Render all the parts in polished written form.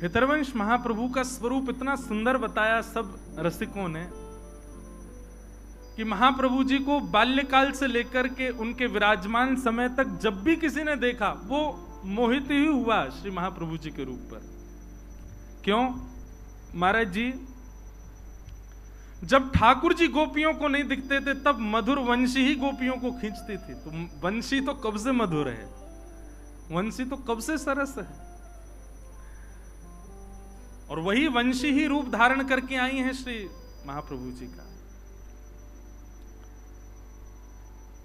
हितरवंश महाप्रभु का स्वरूप इतना सुंदर बताया सब रसिकों ने कि महाप्रभु जी को बाल्यकाल से लेकर के उनके विराजमान समय तक जब भी किसी ने देखा वो मोहित ही हुआ श्री महाप्रभु जी के रूप पर। क्यों महाराज जी? जब ठाकुर जी गोपियों को नहीं दिखते थे तब मधुर वंशी ही गोपियों को खींचती थी। तो वंशी तो कब से मधुर है, वंशी तो कब से सरस है, और वही वंशी ही रूप धारण करके आई हैं श्री महाप्रभु जी का।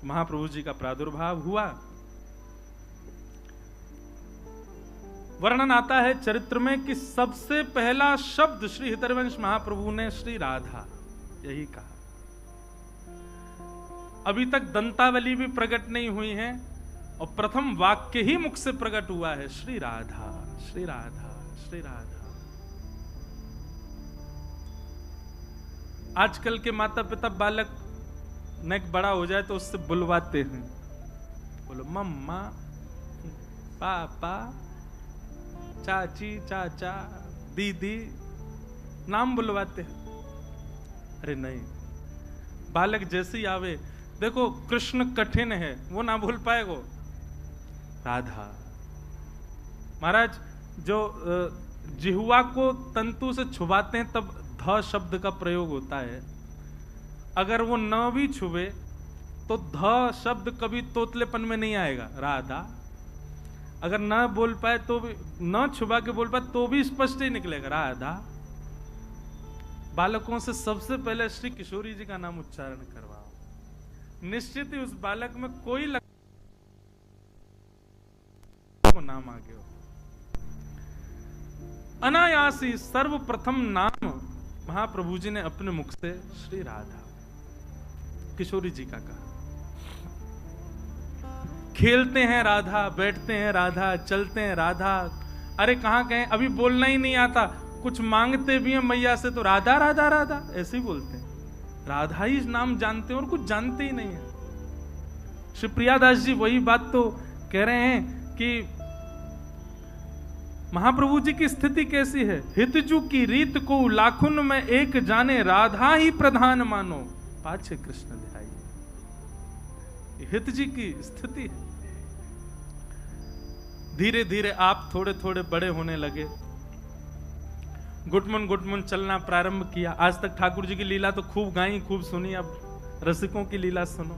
महाप्रभु जी का प्रादुर्भाव हुआ। वर्णन आता है चरित्र में कि सबसे पहला शब्द श्री हितरवंश महाप्रभु ने श्री राधा यही कहा। अभी तक दंतावली भी प्रकट नहीं हुई है और प्रथम वाक्य ही मुख से प्रकट हुआ है, श्री राधा श्री राधा श्री राधा। आजकल के माता पिता बालक नेक बड़ा हो जाए तो उससे बुलवाते हैं, बोलो मम्मा पापा चाची चाचा दीदी, नाम बुलवाते हैं। अरे नहीं, बालक जैसे ही आवे, देखो कृष्ण कठिन है वो ना भूल पाएगो, राधा। महाराज जो जिह्वा को तंतु से छुबाते हैं तब ध शब्द का प्रयोग होता है। अगर वो न भी छुबे तो ध शब्द कभी तोतलेपन में नहीं आएगा, राधा। अगर न बोल पाए तो भी, न छुबा के बोल पाए तो भी स्पष्ट ही निकलेगा, राधा। बालकों से सबसे पहले श्री किशोरी जी का नाम उच्चारण करवाओ, निश्चित ही उस बालक में कोई को नाम आगे हो। अनायासी सर्वप्रथम नाम महाप्रभु जी ने अपने मुख से श्री राधा किशोरी जी का कहा। खेलते हैं राधा, बैठते हैं राधा, चलते हैं राधा। अरे कहां कहें, अभी बोलना ही नहीं आता, कुछ मांगते भी हैं मैया से तो राधा राधा राधा ऐसे ही बोलते हैं। राधा ही नाम जानते हैं और कुछ जानते ही नहीं है। श्री प्रियादास जी वही बात तो कह रहे हैं कि महाप्रभु जी की स्थिति कैसी है। हितजू की रीत को लाखुन में एक जाने, राधा ही प्रधान मानो पाछे कृष्ण ध्याई। हित जी की स्थिति है। धीरे धीरे आप थोड़े थोड़े बड़े होने लगे, गुटमुन चलना प्रारंभ किया। आज तक ठाकुर जी की लीला तो खूब गाई, खूब सुनी, अब रसिकों की लीला सुनो।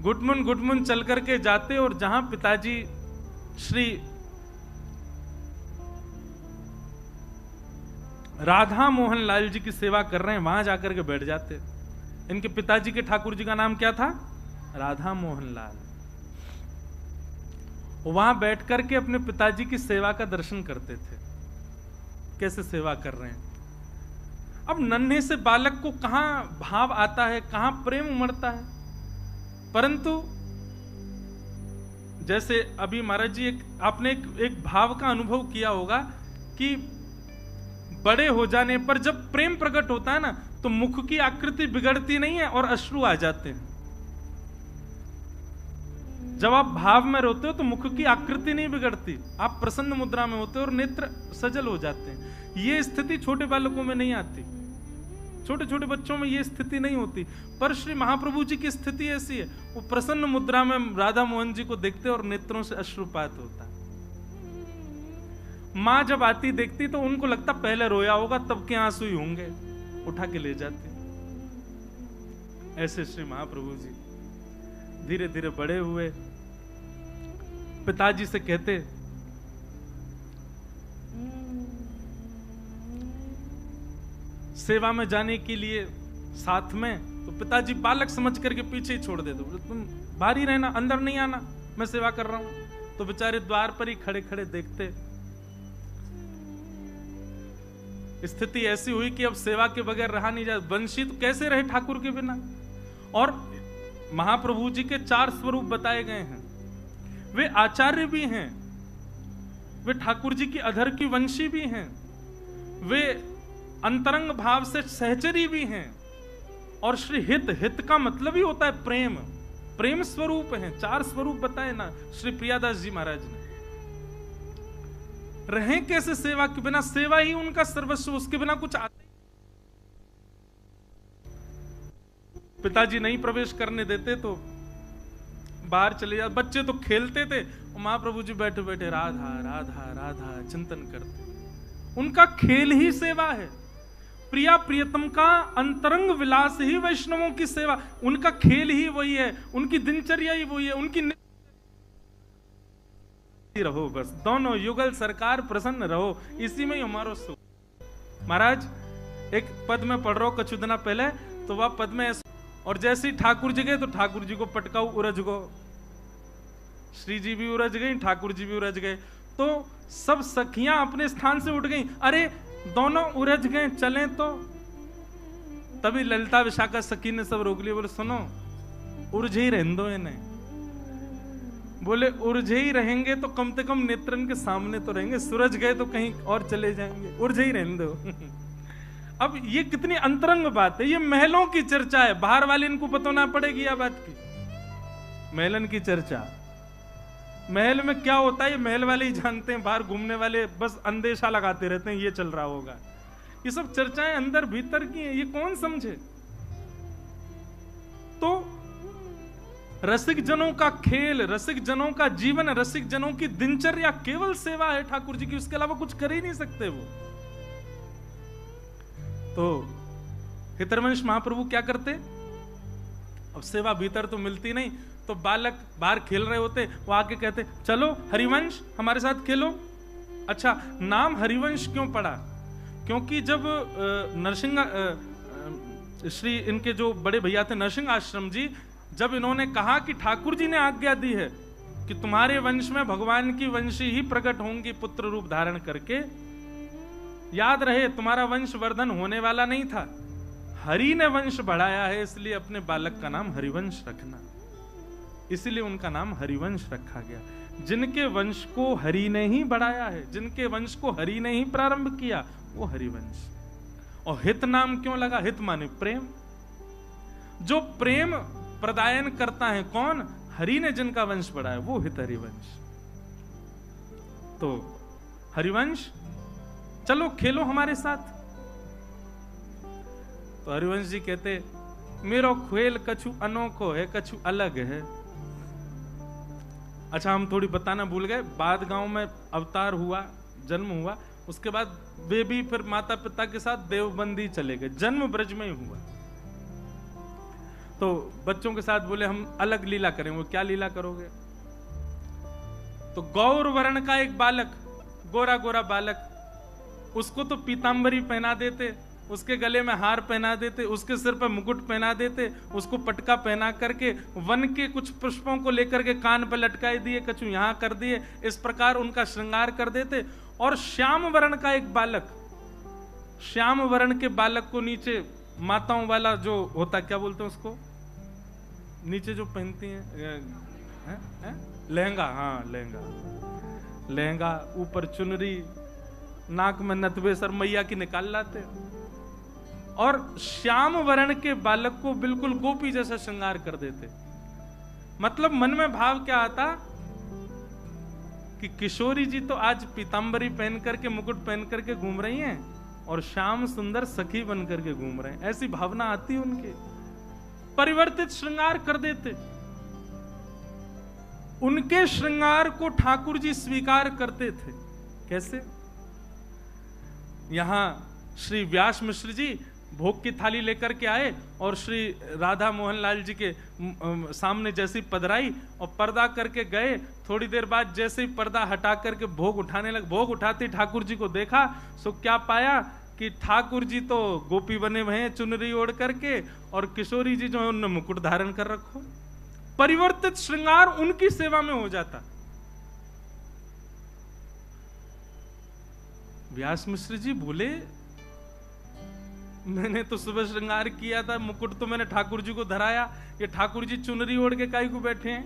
गुटमुन चल करके जाते और जहां पिताजी श्री राधा मोहन लाल जी की सेवा कर रहे हैं वहां जाकर के बैठ जाते। इनके पिताजी के ठाकुर जी का नाम क्या था? राधा मोहन लाल। वहां बैठ करके अपने पिताजी की सेवा का दर्शन करते थे, कैसे सेवा कर रहे हैं। अब नन्हे से बालक को कहां भाव आता है, कहां प्रेम उमड़ता है। परंतु जैसे अभी महाराज जी आपने एक भाव का अनुभव किया होगा कि बड़े हो जाने पर जब प्रेम प्रकट होता है ना तो मुख की आकृति बिगड़ती नहीं है और अश्रु आ जाते हैं। जब आप भाव में रोते हो तो मुख की आकृति नहीं बिगड़ती, आप प्रसन्न मुद्रा में होते हो और नेत्र सजल हो जाते हैं। ये स्थिति छोटे बालकों में नहीं आती, छोटे छोटे बच्चों में ये स्थिति नहीं होती। पर श्री महाप्रभु जी की स्थिति ऐसी है, वो प्रसन्न मुद्रा में राधा मोहन जी को देखते और नेत्रों से अश्रुपात होता है। मां जब आती देखती तो उनको लगता पहले रोया होगा तब के आंसू ही होंगे, उठा के ले जाती। ऐसे श्री महाप्रभु जी धीरे धीरे बड़े हुए। पिताजी से कहते, सेवा में जाने के लिए साथ में, तो पिताजी बालक समझ करके पीछे ही छोड़ देते, बोले तुम बाहर ही रहना, अंदर नहीं आना, मैं सेवा कर रहा हूं। तो बेचारे द्वार पर ही खड़े खड़े देखते। स्थिति ऐसी हुई कि अब सेवा के बगैर रहा नहीं जाता। वंशी तो कैसे रहे ठाकुर के बिना। और महाप्रभु जी के 4 स्वरूप बताए गए हैं। वे आचार्य भी हैं, वे ठाकुर जी की अधर की वंशी भी हैं, वे अंतरंग भाव से सहचरी भी हैं, और श्री हित का मतलब ही होता है प्रेम, प्रेम स्वरूप हैं। 4 स्वरूप बताए ना श्री प्रियादास जी महाराज ने। रहें कैसे सेवा के बिना? सेवा ही उनका सर्वस्व, उसके बिना कुछ आता ही। पिताजी नहीं प्रवेश करने देते तो बाहर चले जाते, बच्चे तो खेलते थे, महाप्रभु जी बैठे बैठे राधा राधा राधा चिंतन करते। उनका खेल ही सेवा है। प्रिया प्रियतम का अंतरंग विलास ही वैष्णवों की सेवा, उनका खेल ही वही है, उनकी दिनचर्या ही वही है, उनकी रहो बस, दोनों युगल सरकार प्रसन्न रहो, इसी में ही हमारा सुख। महाराज एक पद में पढ़ रहा हूं कुछ दिना पहले, तो वह पद में और जैसे ही ठाकुर जी गए तो ठाकुर जी को पटकाऊ उरझ गो, श्री जी भी उरझ गई, ठाकुर जी भी उरझ गए, तो सब सखियां अपने स्थान से उठ गई, अरे दोनों उरझ गए चलें तो। तभी ललिता विशाखा सखी ने सब रोक लिया, बोले सुनो उर्झे ही रहने दो इन्हें, बोले उर्झे ही रहेंगे तो कम से कम नेत्रन के सामने तो रहेंगे, सूरज गए तो कहीं और चले जाएंगे, उर्झे ही रहने दो। अब ये कितनी अंतरंग बात है, ये महलों की चर्चा है, बाहर वाले इनको बताना पड़ेगी यह बात की, महलन की चर्चा। महल में क्या होता है ये महल वाले ही जानते हैं, बाहर घूमने वाले बस अंदेशा लगाते रहते हैं ये चल रहा होगा। ये सब चर्चाएं अंदर भीतर की हैं, ये कौन समझे। तो रसिक जनों का खेल, रसिक जनों का जीवन, रसिक जनों की दिनचर्या केवल सेवा है ठाकुर जी की, उसके अलावा कुछ कर ही नहीं सकते वो। तो हितरवंश महाप्रभु क्या करते, अब सेवा भीतर तो मिलती नहीं, तो बालक बाहर खेल रहे होते, वो आके कहते चलो हरिवंश हमारे साथ खेलो। अच्छा, नाम हरिवंश क्यों पड़ा? क्योंकि जब नरसिंह श्री इनके जो बड़े भैया थे नरसिंह आश्रम जी, जब इन्होंने कहा कि ठाकुर जी ने आज्ञा दी है कि तुम्हारे वंश में भगवान की वंशी ही प्रकट होंगी पुत्र रूप धारण करके, याद रहे तुम्हारा वंश वर्धन होने वाला नहीं था, हरि ने वंश बढ़ाया है, इसलिए अपने बालक का नाम हरिवंश रखना। इसलिए उनका नाम हरिवंश रखा गया। जिनके वंश को हरि ने ही बढ़ाया है, जिनके वंश को हरि ने ही प्रारंभ किया, वो हरिवंश। और हित नाम क्यों लगा? हित माने प्रेम, जो प्रेम प्रदायन करता है कौन? हरि ने जिनका वंश बढ़ाया वो हित हरिवंश। तो हरिवंश चलो खेलो हमारे साथ। तो हरिवंश जी कहते मेरो खेल कछु अनोखो है, कछु अलग है। अच्छा, हम थोड़ी बताना भूल गए, बाद गांव में अवतार हुआ, जन्म हुआ, उसके बाद वे भी फिर माता पिता के साथ देवबंदी चले गए, जन्म ब्रज में ही हुआ। तो बच्चों के साथ बोले हम अलग लीला करेंगे। वो क्या लीला करोगे? तो गौर वर्ण का एक बालक, गोरा गोरा बालक, उसको तो पीतांबरी पहना देते, उसके गले में हार पहना देते, उसके सिर पर मुकुट पहना देते, उसको पटका पहना करके वन के कुछ पुष्पों को लेकर के कान पर लटकाए दिए, कछु यहां कर दिए, इस प्रकार उनका श्रृंगार कर देते। और श्याम वर्ण का एक बालक, श्याम वर्ण के बालक को नीचे माताओं वाला जो होता, क्या बोलते हैं उसको, नीचे जो पहनती हैं लहंगा, हाँ लहंगा, लहंगा, ऊपर चुनरी, नाक में नथवे, सर मैया की निकाल लाते। और श्याम वर्ण के बालक को बिल्कुल गोपी जैसा श्रृंगार कर देते। मतलब मन में भाव क्या आता कि किशोरी जी तो आज पीतांबरी पहन करके, मुकुट पहन करके घूम रही हैं और श्याम सुंदर सखी बन करके घूम रहे हैं, ऐसी भावना आती उनके। परिवर्तित श्रृंगार कर देते। उनके श्रृंगार को ठाकुर जी स्वीकार करते थे। कैसे? यहां श्री व्यास मिश्र जी भोग की थाली लेकर के आए और श्री राधा मोहन लाल जी के सामने जैसी पधराई और पर्दा करके गए। थोड़ी देर बाद जैसे ही पर्दा हटा करके भोग उठाने लगे, भोग उठाते ठाकुर जी को देखा, सो क्या पाया कि ठाकुर जी तो गोपी बने हुए हैं चुनरी ओढ़ करके, और किशोरी जी जो है उन्होंने मुकुट धारण कर रखो। परिवर्तित श्रृंगार उनकी सेवा में हो जाता। व्यास मिश्र जी बोले मैंने तो सुबह श्रृंगार किया था, मुकुट तो मैंने ठाकुर जी को धराया, ये ठाकुर जी चुनरी ओढ़ के काई को बैठे हैं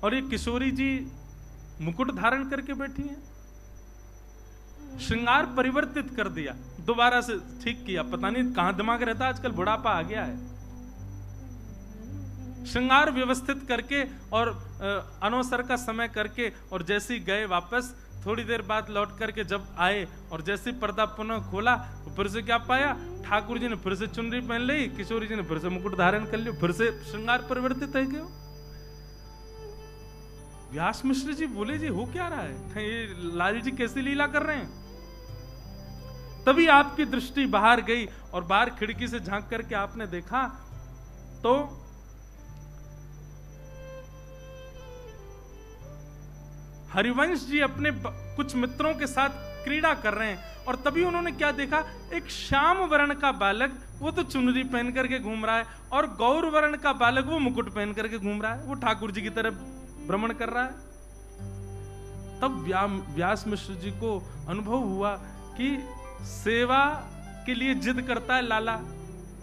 और ये किशोरी जी मुकुट धारण करके बैठी हैं। श्रृंगार परिवर्तित कर दिया, दोबारा से ठीक किया। पता नहीं कहां दिमाग रहता, आजकल बुढ़ापा आ गया है। श्रृंगार व्यवस्थित करके और अनवसर का समय करके, और जैसे ही गए वापस थोड़ी देर बाद लौट करके जब आए और जैसे पर्दा पुनः खोला तो फिर से क्या पाया, ठाकुर जी ने फिर से चुनरी पहन ली, किशोरी जी ने फिर से मुकुट धारण कर लिया, फिर से श्रृंगार परिवर्तित है क्यों? व्यास मिश्र जी बोले जी हो क्या रहा है, ये लाल जी कैसी लीला कर रहे हैं? तभी आपकी दृष्टि बाहर गई और बाहर खिड़की से झांक करके आपने देखा तो हरिवंश जी अपने कुछ मित्रों के साथ क्रीड़ा कर रहे हैं और तभी उन्होंने क्या देखा, एक श्याम वर्ण का बालक वो तो चुनरी पहन करके घूम रहा है और गौर वर्ण का बालक वो मुकुट पहन करके घूम रहा है, वो ठाकुर जी की तरफ भ्रमण कर रहा है। तब व्यास मिश्र जी को अनुभव हुआ कि सेवा के लिए जिद करता है लाला,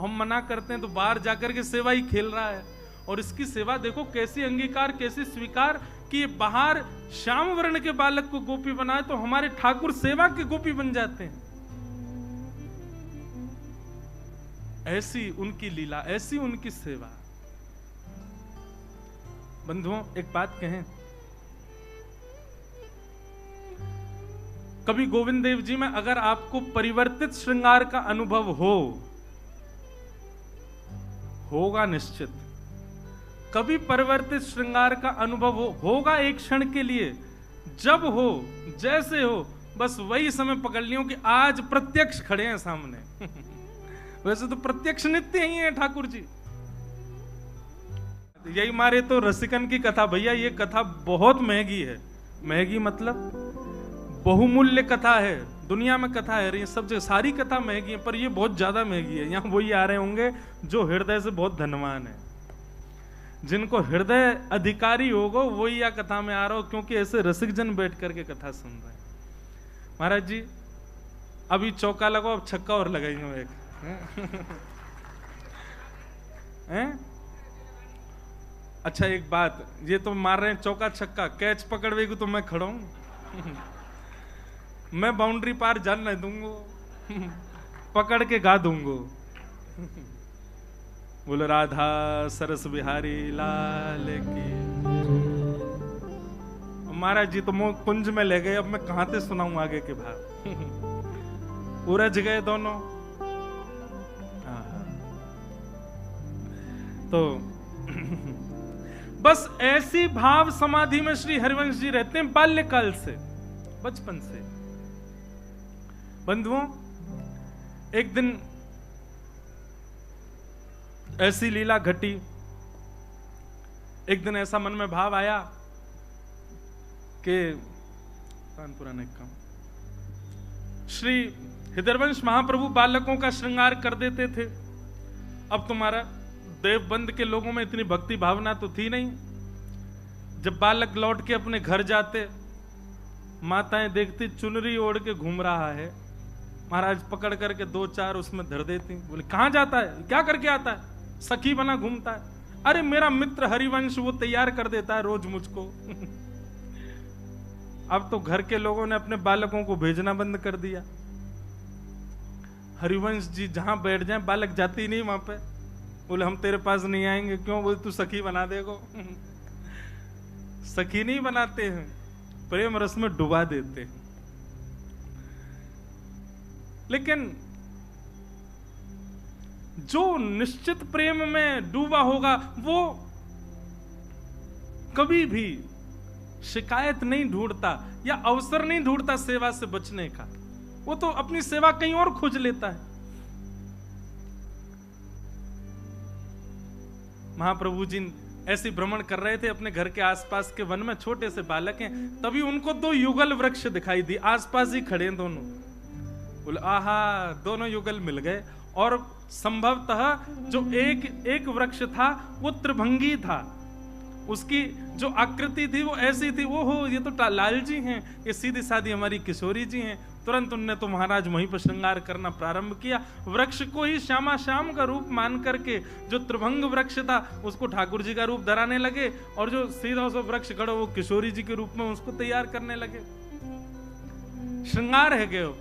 हम मना करते हैं तो बाहर जाकर के सेवा ही खेल रहा है, और इसकी सेवा देखो कैसी अंगीकार कैसी स्वीकार कि ये बाहर श्याम वर्ण के बालक को गोपी बनाए तो हमारे ठाकुर सेवा के गोपी बन जाते हैं। ऐसी उनकी लीला, ऐसी उनकी सेवा। बंधुओं एक बात कहें, कभी गोविंद देव जी में अगर आपको परिवर्तित श्रृंगार का अनुभव होगा निश्चित, कभी परिवर्तित श्रृंगार का अनुभव होगा एक क्षण के लिए, जब हो जैसे हो बस वही समय पकड़ लियो कि आज प्रत्यक्ष खड़े हैं सामने। वैसे तो प्रत्यक्ष नित्य ही है ठाकुर जी। यही मारे तो रसिकन की कथा, भैया ये कथा बहुत महंगी है, महंगी मतलब बहुमूल्य कथा है, दुनिया में कथा है, ये सब सारी कथा महंगी है पर ये बहुत ज्यादा महंगी है। यहाँ वही आ रहे होंगे जो हृदय से बहुत धनवान है, जिनको हृदय अधिकारी होगा वही या कथा में आ रहा हो, क्योंकि ऐसे रसिक जन बैठ करके कथा सुन रहे हैं। महाराज जी अभी चौका लगाओ, अब छक्का और लगाएंगे एक हैं? अच्छा एक बात, ये तो मार रहे हैं चौका छक्का, कैच पकड़वेगी तो मैं खड़ा हूं, मैं बाउंड्री पार जान नहीं दूंगा, पकड़ के गा दूंगा। बोलो राधा सरस बिहारी लाल की। महाराज जी तो मुंह कुंज में ले गए, अब मैं कहां से सुनाऊं आगे के भाव। उलझ गए दोनों। तो बस ऐसी भाव समाधि में श्री हरिवंश जी रहते हैं बाल्यकाल से, बचपन से। बंधुओं एक दिन ऐसी लीला घटी, एक दिन ऐसा मन में भाव आया कि पुराने काम श्री हृदयवंश महाप्रभु बालकों का श्रृंगार कर देते थे। अब तुम्हारा देवबंद के लोगों में इतनी भक्ति भावना तो थी नहीं। जब बालक लौट के अपने घर जाते, माताएं देखती चुनरी ओढ़ के घूम रहा है, महाराज पकड़ करके दो चार उसमें धर देती। बोले कहां जाता है, क्या करके आता है? सखी बना घूमता है। अरे मेरा मित्र हरिवंश वो तैयार कर देता है रोज मुझको। अब तो घर के लोगों ने अपने बालकों को भेजना बंद कर दिया। हरिवंश जी जहां बैठ जाए बालक जाती नहीं वहां पे। बोले हम तेरे पास नहीं आएंगे। क्यों? बोले तू सखी बना देगो। सखी नहीं बनाते हैं, प्रेम रस में डुबा देते हैं। लेकिन जो निश्चित प्रेम में डूबा होगा वो कभी भी शिकायत नहीं ढूंढता या अवसर नहीं ढूंढता सेवा से बचने का। वो तो अपनी सेवा कहीं और खोज लेता है। महाप्रभु जी ऐसे भ्रमण कर रहे थे अपने घर के आसपास के वन में, छोटे से बालक हैं, तभी उनको दो युगल वृक्ष दिखाई दी, आसपास ही खड़े हैं दोनों। बोले आहा, दोनों युगल मिल गए। और संभवतः जो एक वृक्ष था वो त्रिभंगी था, उसकी जो आकृति थी वो ऐसी थी। वो हो ये तो लाल जी हैं, ये सीधी सादी हमारी किशोरी जी हैं। तुरंत उनने तो महाराज वहीं पर श्रृंगार करना प्रारंभ किया। वृक्ष को ही श्यामा श्याम का रूप मान करके जो त्रिभंग वृक्ष था उसको ठाकुर जी का रूप धराने लगे, और जो सीधा सा वृक्ष खड़ा वो किशोरी जी के रूप में उसको तैयार करने लगे। श्रृंगार है गए।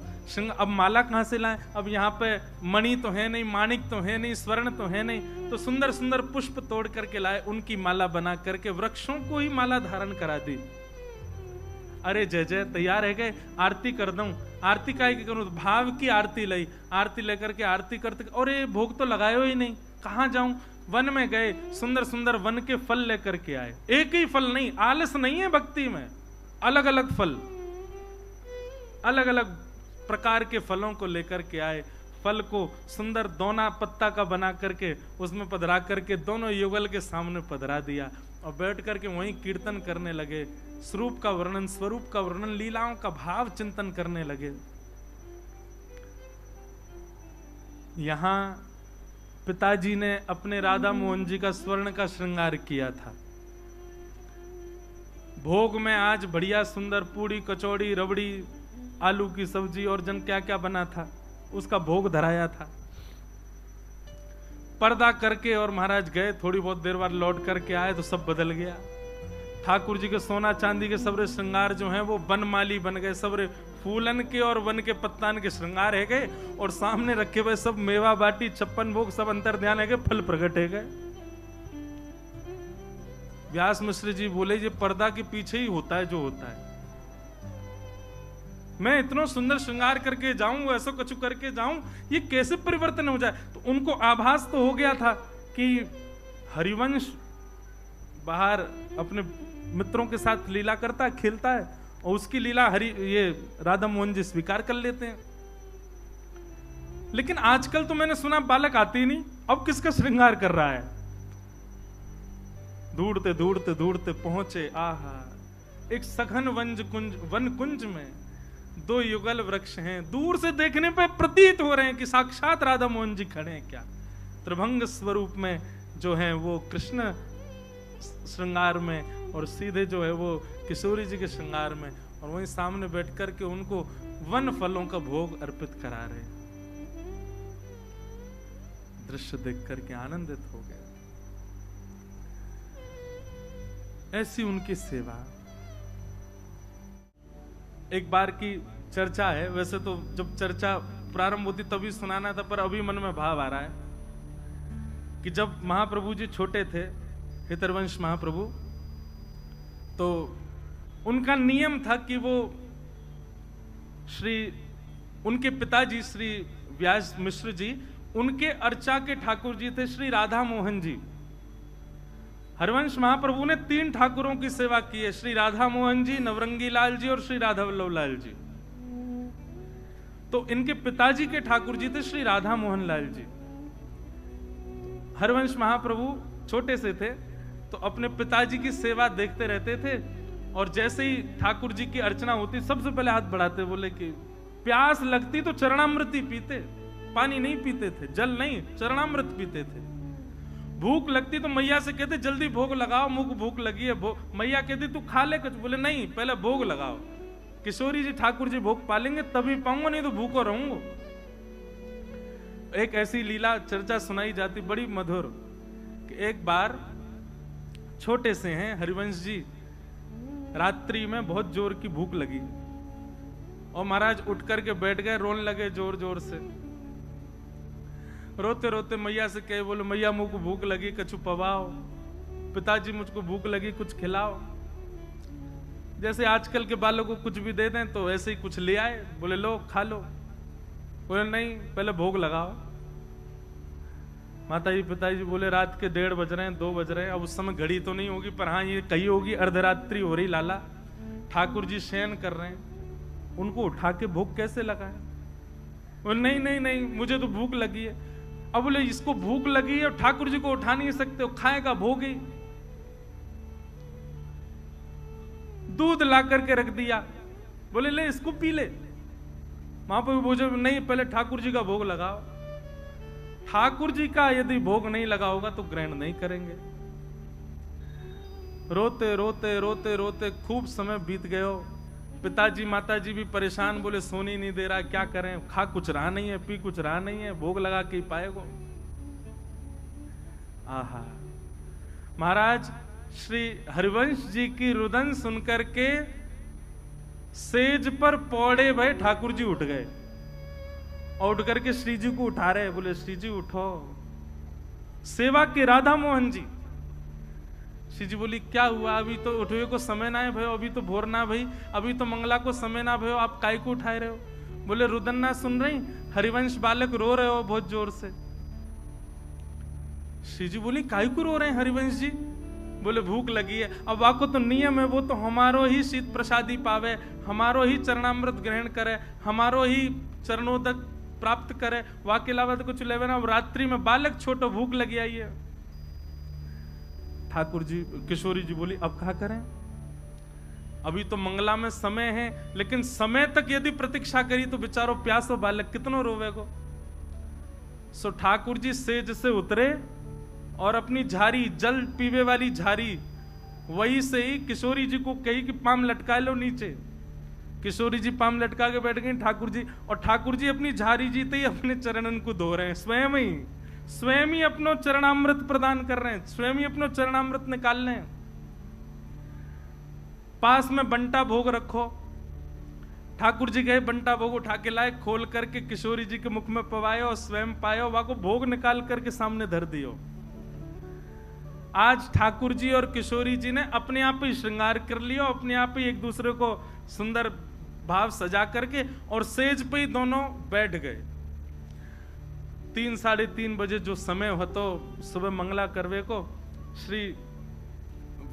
अब माला कहां से लाएं? अब यहाँ पे मणि तो है नहीं, माणिक तो है नहीं, स्वर्ण तो है नहीं, तो सुंदर सुंदर पुष्प तोड़ करके लाए, उनकी माला बना करके वृक्षों को ही माला धारण करा दी। अरे जय जय तैयार है गए, आरती कर दूं। आरती काहे की करूं? भाव की आरती लाई, आरती लेकर के आरती करते, और ये भोग तो लगायो ही नहीं, कहां जाऊं? वन में गए, सुंदर सुंदर वन के फल लेकर के आए। एक ही फल नहीं, आलस नहीं है भक्ति में, अलग अलग फल, अलग अलग प्रकार के फलों को लेकर के आए। फल को सुंदर दोना पत्ता का बना करके उसमें पधरा करके दोनों युगल के सामने पधरा दिया और बैठ करके वहीं कीर्तन करने लगे। स्वरूप का वर्णन, स्वरूप का वर्णन, लीलाओं का भाव चिंतन करने लगे। यहां पिताजी ने अपने राधा मोहन जी का स्वर्ण का श्रृंगार किया था। भोग में आज बढ़िया सुंदर पूड़ी, कचौड़ी, रबड़ी, आलू की सब्जी और जन क्या क्या बना था, उसका भोग धराया था। पर्दा करके और महाराज गए, थोड़ी बहुत देर बाद लौट करके आए तो सब बदल गया। ठाकुर जी के सोना चांदी के सबरे श्रृंगार जो हैं वो बनमाली बन गए, सबरे फूलन के और वन के पत्तान के श्रृंगार है गए, और सामने रखे हुए सब मेवा बाटी, 56 भोग, सब अंतर ध्यान है गए, फल प्रकट है गए। व्यास मिश्र जी बोले ये पर्दा के पीछे ही होता है जो होता है। मैं इतना सुंदर श्रृंगार करके जाऊं, ऐसा कछु करके जाऊं, ये कैसे परिवर्तन हो जाए? तो उनको आभास तो हो गया था कि हरिवंश बाहर अपने मित्रों के साथ लीला करता है, खेलता है, और उसकी लीला ये राधा मोहन जी स्वीकार कर लेते हैं। लेकिन आजकल तो मैंने सुना बालक आते ही नहीं, अब किसका श्रृंगार कर रहा है? दूरते दूरते दूरते पहुंचे, आहा, एक सघन वन कुंज में 2 युगल वृक्ष हैं। दूर से देखने पे प्रतीत हो रहे हैं कि साक्षात राधा मोहन जी खड़े हैं। क्या त्रिभंग स्वरूप में जो है वो कृष्ण श्रृंगार में, और सीधे जो है वो किशोरी जी के श्रृंगार में, और वहीं सामने बैठ कर के उनको वन फलों का भोग अर्पित करा रहे। दृश्य देख करके आनंदित हो गए। ऐसी उनकी सेवा। एक बार की चर्चा है, वैसे तो जब चर्चा प्रारंभ होती तभी सुनाना था, पर अभी मन में भाव आ रहा है कि जब महाप्रभु जी छोटे थे, हितरवंश महाप्रभु, तो उनका नियम था कि वो उनके पिताजी श्री व्यास मिश्र जी, उनके अर्चा के ठाकुर जी थे श्री राधा मोहन जी। हरिवंश महाप्रभु ने 3 ठाकुरों की सेवा की है, श्री राधा मोहन जी, नवरंगी लाल जी और श्री राधा वल्लभ लाल जी। तो इनके पिताजी के ठाकुर जी थे श्री राधा मोहन लाल जी। हरिवंश महाप्रभु छोटे से थे तो अपने पिताजी की सेवा देखते रहते थे, और जैसे ही ठाकुर जी की अर्चना होती सबसे पहले हाथ बढ़ाते, बोले कि प्यास लगती तो चरणामृत ही पीते, पानी नहीं पीते थे, जल नहीं, चरणामृत पीते थे। भूख लगती तो मैया से कहते जल्दी भोग लगाओ, मुझको भूख लगी है। मैया कहती तू खा ले कुछ, बोले नहीं पहले भोग लगाओ। किशोरी जी ठाकुर जी भोग पालेंगे तभी पाऊंगा, नहीं तो भूखो रहूंगा। एक ऐसी लीला चर्चा सुनाई जाती बड़ी मधुर कि एक बार छोटे से हैं हरिवंश जी, रात्रि में बहुत जोर की भूख लगी और महाराज उठ करके बैठ गए, रोने लगे जोर जोर से। रोते रोते मैया से कहे, बोले मैया मुझको भूख लगी, कछु पवाओ। पिताजी मुझको भूख लगी, कुछ खिलाओ। जैसे आजकल के बालों को कुछ भी दे दें तो ऐसे ही कुछ ले आए, बोले लो खा लो। बोले नहीं पहले भोग लगाओ। माता जी पिताजी बोले रात के 1:30 बज रहे हैं, 2 बज रहे हैं। अब उस समय घड़ी तो नहीं होगी, पर हाँ ये कही होगी अर्धरात्रि हो रही लाला। ठाकुर जी शयन कर रहे हैं, उनको उठा के भोग कैसे लगाए? बोले नहीं नहीं नहीं मुझे तो भूख लगी है। अब बोले इसको भूख लगी है और ठाकुर जी को उठा नहीं सकते, खाएगा भोग ही। दूध ला करके रख दिया, बोले ले इसको पी ले। महाप्रभु बोले नहीं पहले ठाकुर जी का भोग लगाओ। ठाकुर जी का यदि भोग नहीं लगा होगा तो ग्रहण नहीं करेंगे। रोते रोते रोते रोते खूब समय बीत गयो। पिताजी माताजी भी परेशान, बोले सोनी नहीं दे रहा, क्या करें? खा कुछ रहा नहीं है, पी कुछ रहा नहीं है, भोग लगा के ही पाएगो। आहा, महाराज श्री हरिवंश जी की रुदन सुनकर के सेज पर पौड़े भय ठाकुर जी उठ गए और उठ करके श्री जी को उठा रहे। बोले श्री जी उठो। सेवा के राधा मोहन जी श्री जी बोली क्या हुआ, अभी तो उठवे को समय ना है भयो, अभी तो भोर ना भई, अभी तो मंगला को समय ना भयो, आप काय को उठाए रहे हो? बोले रुदन ना सुन रही, हरिवंश बालक रो रहे हो बहुत जोर से। श्री जी बोली काय को रो रहे हैं हरिवंश जी? बोले भूख लगी है। अब वाको तो नियम है, वो तो हमारो ही शीत प्रसादी पावे, हमारो ही चरणामृत ग्रहण करे, हमारो ही चरणोदक प्राप्त करे, वाके अलावा तो कुछ लेवे ना। रात्रि में बालक छोटो भूख लगी आई है। ठाकुर जी किशोरी जी बोली अब क्या करें, अभी तो मंगला में समय है, लेकिन समय तक यदि प्रतीक्षा करी तो बेचारो प्यासो बालक कितनो रोवेगो। सो ठाकुर जी सेज से उतरे और अपनी झारी, जल पीवे वाली झारी, वही से ही किशोरी जी को कही कि पाम लटका लो नीचे। किशोरी जी पाम लटका के बैठ गई ठाकुर जी, और ठाकुर जी अपनी झारी जीते ही अपने चरणन को धो रहे हैं, स्वयं ही अपनो चरणामृत प्रदान कर रहे हैं, स्वयं ही अपनो चरणामृत निकाल रहे हैं। पास में बंटा भोग रखो, ठाकुर जी गए बंटा भोग उठा के लाए, खोल करके किशोरी जी के मुख में पवायो और स्वयं पायो, वहां को भोग निकाल करके सामने धर दियो। आज ठाकुर जी और किशोरी जी ने अपने आप ही श्रृंगार कर लिया, अपने आप ही एक दूसरे को सुंदर भाव सजा करके और सेज पे ही दोनों बैठ गए। 3 साढ़े 3 बजे जो समय हो तो सुबह मंगला करवे को श्री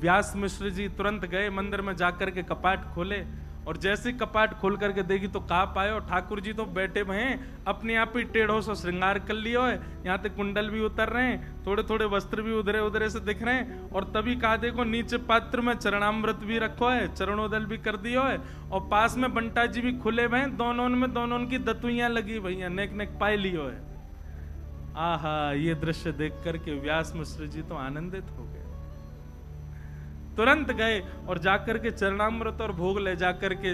व्यास मिश्र जी तुरंत गए मंदिर में जाकर के कपाट खोले, और जैसे कपाट खोल करके देखी तो कहा पाए ठाकुर जी तो बैठे हुए हैं, अपने आप ही टेढ़ों से श्रृंगार कर लिया है, यहाँ तक कुंडल भी उतर रहे हैं, थोड़े थोड़े वस्त्र भी उधरे उधरे से दिख रहे हैं, और तभी कहा देखो नीचे पात्र में चरणामृत भी रखो है, चरणोदल भी कर दियो है, और पास में बंटा जी भी खुले हुए हैं, दोनों की दतुइयां लगी हुई हैं, नेक नेक पाए लियो है। आहा, ये दृश्य देख करके व्यास मिश्र जी तो आनंदित हो गए। तुरंत गए और जाकर के चरणामृत और भोग ले जाकर के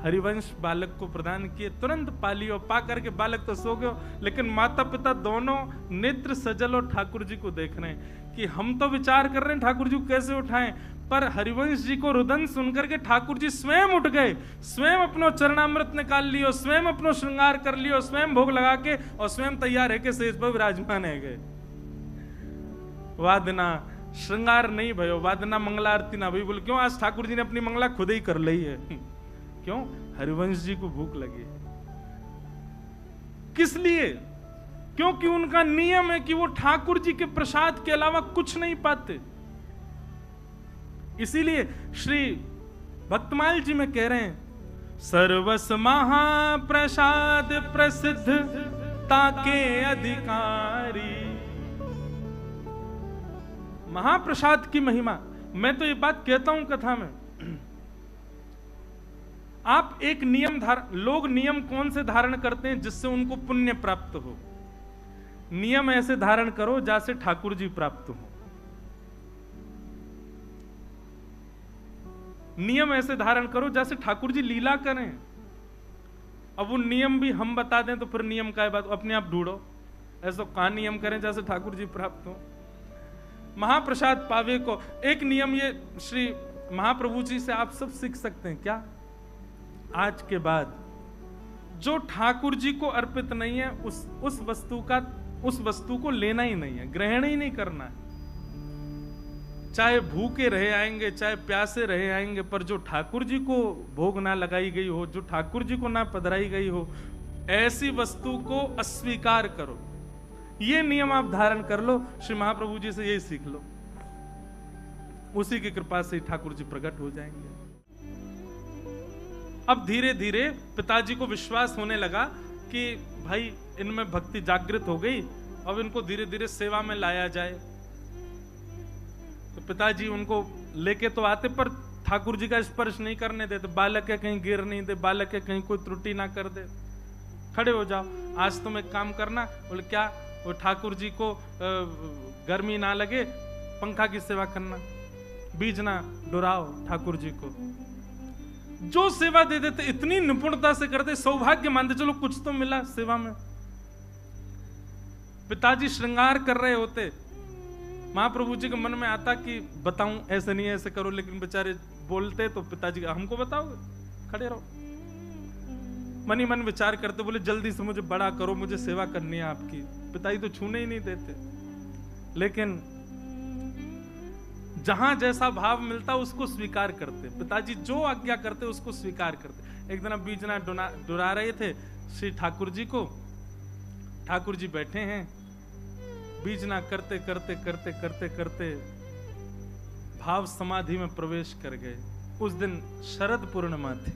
हरिवंश बालक को प्रदान किए, तुरंत पा लियो। पा करके बालक तो सो गयो, लेकिन माता पिता दोनों नेत्र सजल और ठाकुर जी को देख रहे हैं कि हम तो विचार कर रहे हैं ठाकुर जी को कैसे उठाएं, पर हरिवंश जी को रुदन सुनकर के ठाकुर जी स्वयं उठ गए, स्वयं अपनो चरणामृत निकाल लियो, स्वयं अपनो श्रृंगार कर लियो, स्वयं भोग लगा के और स्वयं तैयार है के सेज पर विराजमान है गए। वादना श्रृंगार नहीं भयो, वादना मंगला आरती ना भई। बोले क्यों? आज ठाकुर जी ने अपनी मंगला खुद ही कर ली है। क्यों? हरिवंश जी को भूख लगी। किस लिए? क्योंकि उनका नियम है कि वो ठाकुर जी के प्रसाद के अलावा कुछ नहीं पाते। इसीलिए श्री भक्तमाल जी में कह रहे हैं, सर्वस महाप्रसाद प्रसिद्ध ताके अधिकारी। महाप्रसाद की महिमा, मैं तो ये बात कहता हूं कथा में, आप एक नियम लोग नियम कौन से धारण करते हैं जिससे उनको पुण्य प्राप्त हो? नियम ऐसे धारण करो जैसे ठाकुर जी प्राप्त हो। नियम ऐसे धारण करो जैसे ठाकुर जी लीला करें। अब वो नियम भी हम बता दें तो फिर नियम का बात अपने आप ढूंढो, ऐसा कहा नियम करें जैसे ठाकुर जी प्राप्त हो। महाप्रसाद पावे को एक नियम ये श्री महाप्रभु जी से आप सब सीख सकते हैं। क्या? आज के बाद जो ठाकुर जी को अर्पित नहीं है उस वस्तु को लेना ही नहीं है, ग्रहण ही नहीं करना है। चाहे भूखे रहे आएंगे, चाहे प्यासे रहे आएंगे, पर जो ठाकुर जी को भोग ना लगाई गई हो, जो ठाकुर जी को ना पधराई गई हो, ऐसी वस्तु को अस्वीकार करो। ये नियम आप धारण कर लो, श्री महाप्रभु जी से यही सीख लो, उसी की कृपा से ठाकुर जी प्रकट हो जाएंगे। अब धीरे धीरे पिताजी को विश्वास होने लगा कि भाई इनमें भक्ति जागृत हो गई, अब इनको धीरे धीरे सेवा में लाया जाए। तो पिताजी उनको लेके तो आते, पर ठाकुर जी का स्पर्श नहीं करने देते, बालक के कहीं गिर नहीं दे, बालक के कहीं कोई त्रुटि ना कर दे। खड़े हो जाओ, आज तुम एक काम करना। बोले क्या? वो ठाकुर जी को गर्मी ना लगे, पंखा की सेवा करना, बीज ना डुराओ ठाकुर जी को। जो सेवा दे देते इतनी निपुणता से करते, सौभाग्य मानते, चलो कुछ तो मिला सेवा में। पिताजी श्रृंगार कर रहे होते, महाप्रभु जी के मन में आता कि बताऊं, ऐसे नहीं ऐसे करो, लेकिन बेचारे बोलते तो पिताजी हमको बताओगे, खड़े रहो। मन ही मन विचार करते, बोले जल्दी से मुझे बड़ा करो, मुझे सेवा करनी है आपकी। पिताजी तो छूने ही नहीं देते। लेकिन जहां जैसा भाव मिलता उसको स्वीकार करते, पिताजी जो आज्ञा करते उसको स्वीकार करते। एक दिन अब बीजना डुरा रहे थे श्री ठाकुर जी को। ठाकुर जी बैठे हैं, बीजना करते करते करते करते करते भाव समाधि में प्रवेश कर गए। उस दिन शरद पूर्णिमा थी,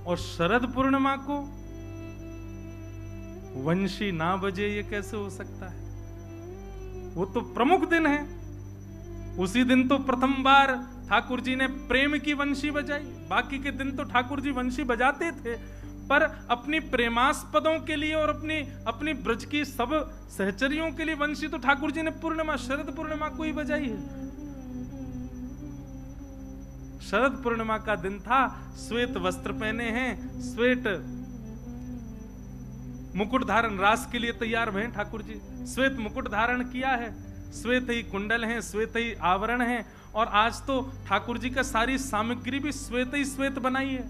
और शरद पूर्णिमा को वंशी ना बजे ये कैसे हो सकता है? वो तो प्रमुख दिन है। उसी दिन तो प्रथम बार ठाकुर जी ने प्रेम की वंशी बजाई। बाकी के दिन तो ठाकुर जी वंशी बजाते थे, पर अपनी प्रेमास्पदों के लिए और अपनी ब्रज की सब सहचरियों के लिए वंशी तो ठाकुर जी ने पूर्णिमा, शरद पूर्णिमा को ही बजाई है। शरद पूर्णिमा का दिन था, श्वेत वस्त्र पहने हैं, श्वेत मुकुट धारण, रास के लिए तैयार हुए ठाकुर जी। श्वेत मुकुट धारण किया है, श्वेत ही कुंडल हैं, श्वेत ही आवरण हैं, और आज तो ठाकुर जी का सारी सामग्री भी श्वेत ही श्वेत बनाई है।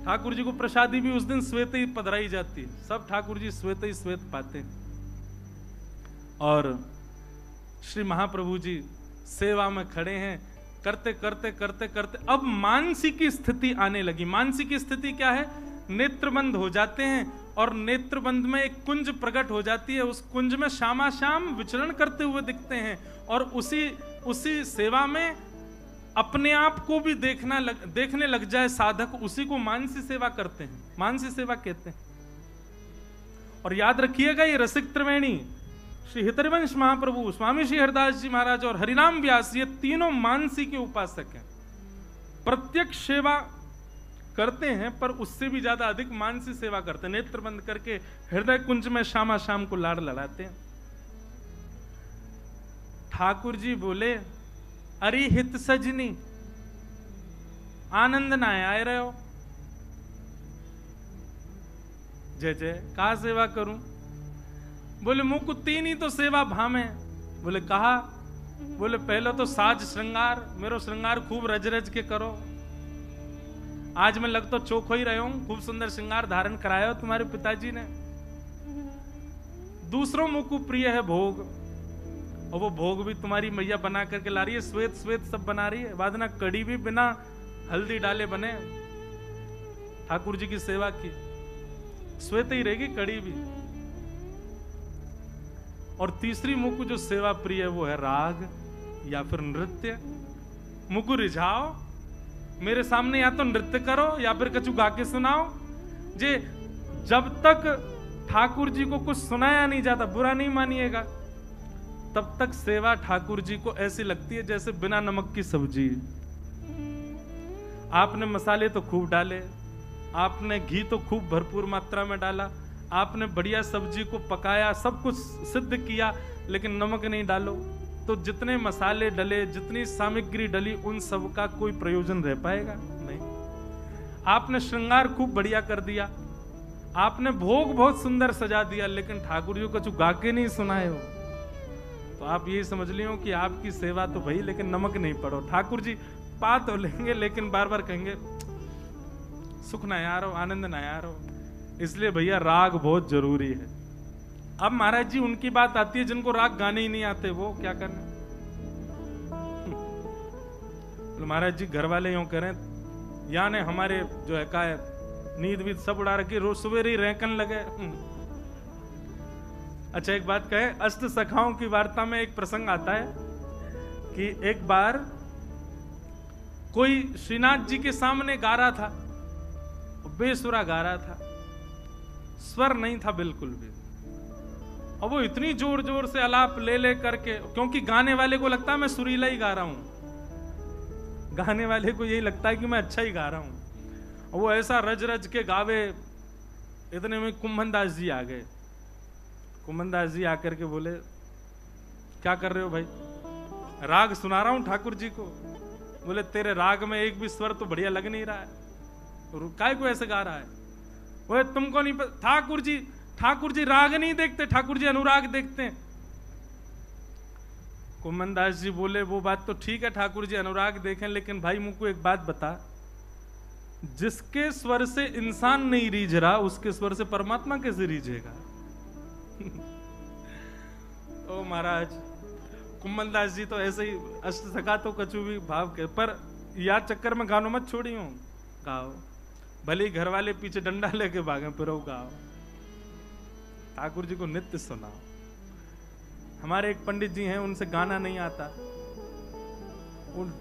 ठाकुर जी को प्रसादी भी उस दिन श्वेत ही पधराई जाती है। सब ठाकुर जी श्वेत ही श्वेत पाते हैं। और श्री महाप्रभु जी सेवा में खड़े हैं, करते करते करते करते अब मानसी की स्थिति आने लगी। मानसी की स्थिति क्या है? नेत्रबंद हो जाते हैं, और नेत्रबंद में एक कुंज प्रकट हो जाती है। उस कुंज में श्यामा श्याम विचरण करते हुए दिखते हैं, और उसी सेवा में अपने आप को भी देखने लग जाए साधक, उसी को मानसी सेवा करते हैं, मानसी सेवा कहते हैं। और याद रखिएगा, ये रसिक त्रिवेणी श्री हितरिवंश महाप्रभु, स्वामी श्री हरिदास जी महाराज और हरिनाम व्यास, ये तीनों मानसी के उपासक हैं। प्रत्यक्ष सेवा करते हैं, पर उससे भी ज्यादा अधिक मानसी सेवा करते हैं। नेत्र बंद करके हृदय कुंज में श्यामा श्याम को लाड़ लड़ाते हैं। ठाकुर जी बोले, अरे हित सजनी, आनंद ना आए रहे हो? जय जय, कहा सेवा करूं? बोले मुझको तीन ही तो सेवा भामे। बोले कहा? बोले पहले तो साज श्रृंगार, मेरो श्रृंगार खूब रज रज के करो। आज मैं लग तो चोखो ही रहे हूं, खूब सुंदर श्रृंगार धारण कराया हो तुम्हारे पिताजी ने। दूसरों मुख को प्रिय है भोग, और वो भोग भी तुम्हारी मैया बना करके ला रही है, श्वेत श्वेत सब बना रही है। वादना कड़ी भी बिना हल्दी डाले बने, ठाकुर जी की सेवा की, श्वेत ही रहेगी कड़ी भी। और तीसरी मुख जो सेवा प्रिय है वो है राग या फिर नृत्य। मुख रिझाओ, मेरे सामने या तो नृत्य करो या फिर कछु गा के सुनाओ। जे जब तक ठाकुर जी को कुछ सुनाया नहीं जाता, बुरा नहीं मानिएगा, तब तक सेवा ठाकुर जी को ऐसी लगती है जैसे बिना नमक की सब्जी। आपने मसाले तो खूब डाले, आपने घी तो खूब भरपूर मात्रा में डाला, आपने बढ़िया सब्जी को पकाया, सब कुछ सिद्ध किया, लेकिन नमक नहीं डालो, तो जितने मसाले डले, जितनी सामग्री डली, उन सब का कोई प्रयोजन रह पाएगा? नहीं। आपने श्रृंगार खूब बढ़िया कर दिया, आपने भोग बहुत सुंदर सजा दिया, लेकिन ठाकुर जी को कुछ गा के नहीं सुनाए हो, तो आप यही समझ लियो कि आपकी सेवा तो भई, लेकिन नमक नहीं पड़ो। ठाकुर जी पा तो लेंगे, लेकिन बार बार कहेंगे सुख ना यार हो, आनंद ना यार हो। इसलिए भैया राग बहुत जरूरी है। अब महाराज जी उनकी बात आती है जिनको राग गाने ही नहीं आते, वो क्या करने? तो महाराज जी घर वाले यूं करें, या ने हमारे जो है का नींद भी सब उड़ा रखी, रोज सवेरे ही रहकन लगे। अच्छा एक बात कहे, अष्ट सखाओं की वार्ता में एक प्रसंग आता है कि एक बार कोई श्रीनाथ जी के सामने गा रहा था, बेसुरा गा रहा था, स्वर नहीं था बिल्कुल भी, और वो इतनी जोर जोर से आलाप ले करके, क्योंकि गाने वाले को लगता है मैं सुरीला ही गा रहा हूं, गाने वाले को यही लगता है कि मैं अच्छा ही गा रहा हूं, और वो ऐसा रज रज के गावे। इतने में कुंभन दास जी आ गए। कुंभन दास जी आकर के बोले, क्या कर रहे हो भाई? राग सुना रहा हूं ठाकुर जी को। बोले तेरे राग में एक भी स्वर तो बढ़िया लग नहीं रहा है, काय को ऐसे गा रहा है? वो तुमको नहीं पता, ठाकुर जी राग नहीं देखते, ठाकुर जी अनुराग देखते हैं। कुंभन दास जी बोले, वो बात तो ठीक है, ठाकुर जी अनुराग देखें, लेकिन भाई मुझको एक बात बता, जिसके स्वर से इंसान नहीं रीझ रहा, उसके स्वर से परमात्मा कैसे रीझेगा? ओ महाराज, कुम्मलदास जी तो ऐसे ही अष्ट सखा तो कछु भी भाव के, पर याद चक्कर में गानों मत छोड़ी हूं, गाओ। भले ही घर वाले पीछे डंडा लेके भागे, फिर गाओ, ठाकुर जी को नित्य सुनाओ। हमारे एक पंडित जी हैं, उनसे गाना नहीं आता,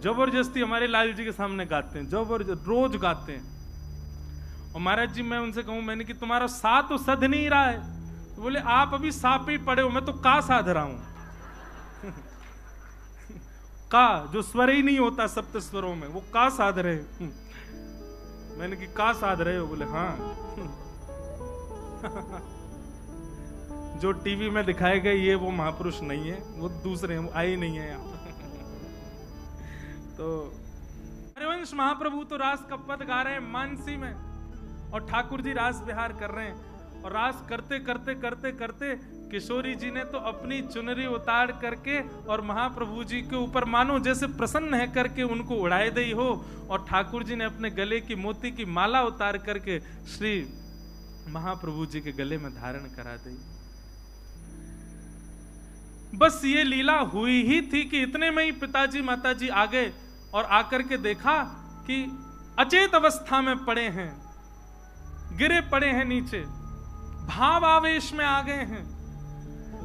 जबरदस्ती हमारे लाल जी के सामने गाते हैं, जबरदस्त रोज गाते हैं। और महाराज जी मैं उनसे कहूं, मैंने कि तुम्हारा सा तो सध नहीं रहा है, तो बोले आप अभी सा पे ही पड़े हो, मैं तो का साध रहा हूं। का जो स्वर ही नहीं होता सप्त स्वरों में, वो का साध रहे। मैंने कि का साध रहे हो, बोले हाँ। जो टीवी में दिखाए गए ये वो महापुरुष नहीं है, वो दूसरे हैं, वो आए ही नहीं है यहाँ। तो हरिवंश महाप्रभु तो रास का पद गा रहे हैं मानसी में, और ठाकुर जी रास विहार कर रहे हैं। और रास करते करते करते करते किशोरी जी ने तो अपनी चुनरी उतार करके और महाप्रभु जी के ऊपर मानो जैसे प्रसन्न है करके उनको उड़ाए दी हो, और ठाकुर जी ने अपने गले की मोती की माला उतार करके श्री महाप्रभु जी के गले में धारण करा दी। बस ये लीला हुई ही थी कि इतने में ही पिताजी माताजी आ गए, और आकर के देखा कि अचेत अवस्था में पड़े हैं, गिरे पड़े हैं नीचे, भाव आवेश में आ गए हैं,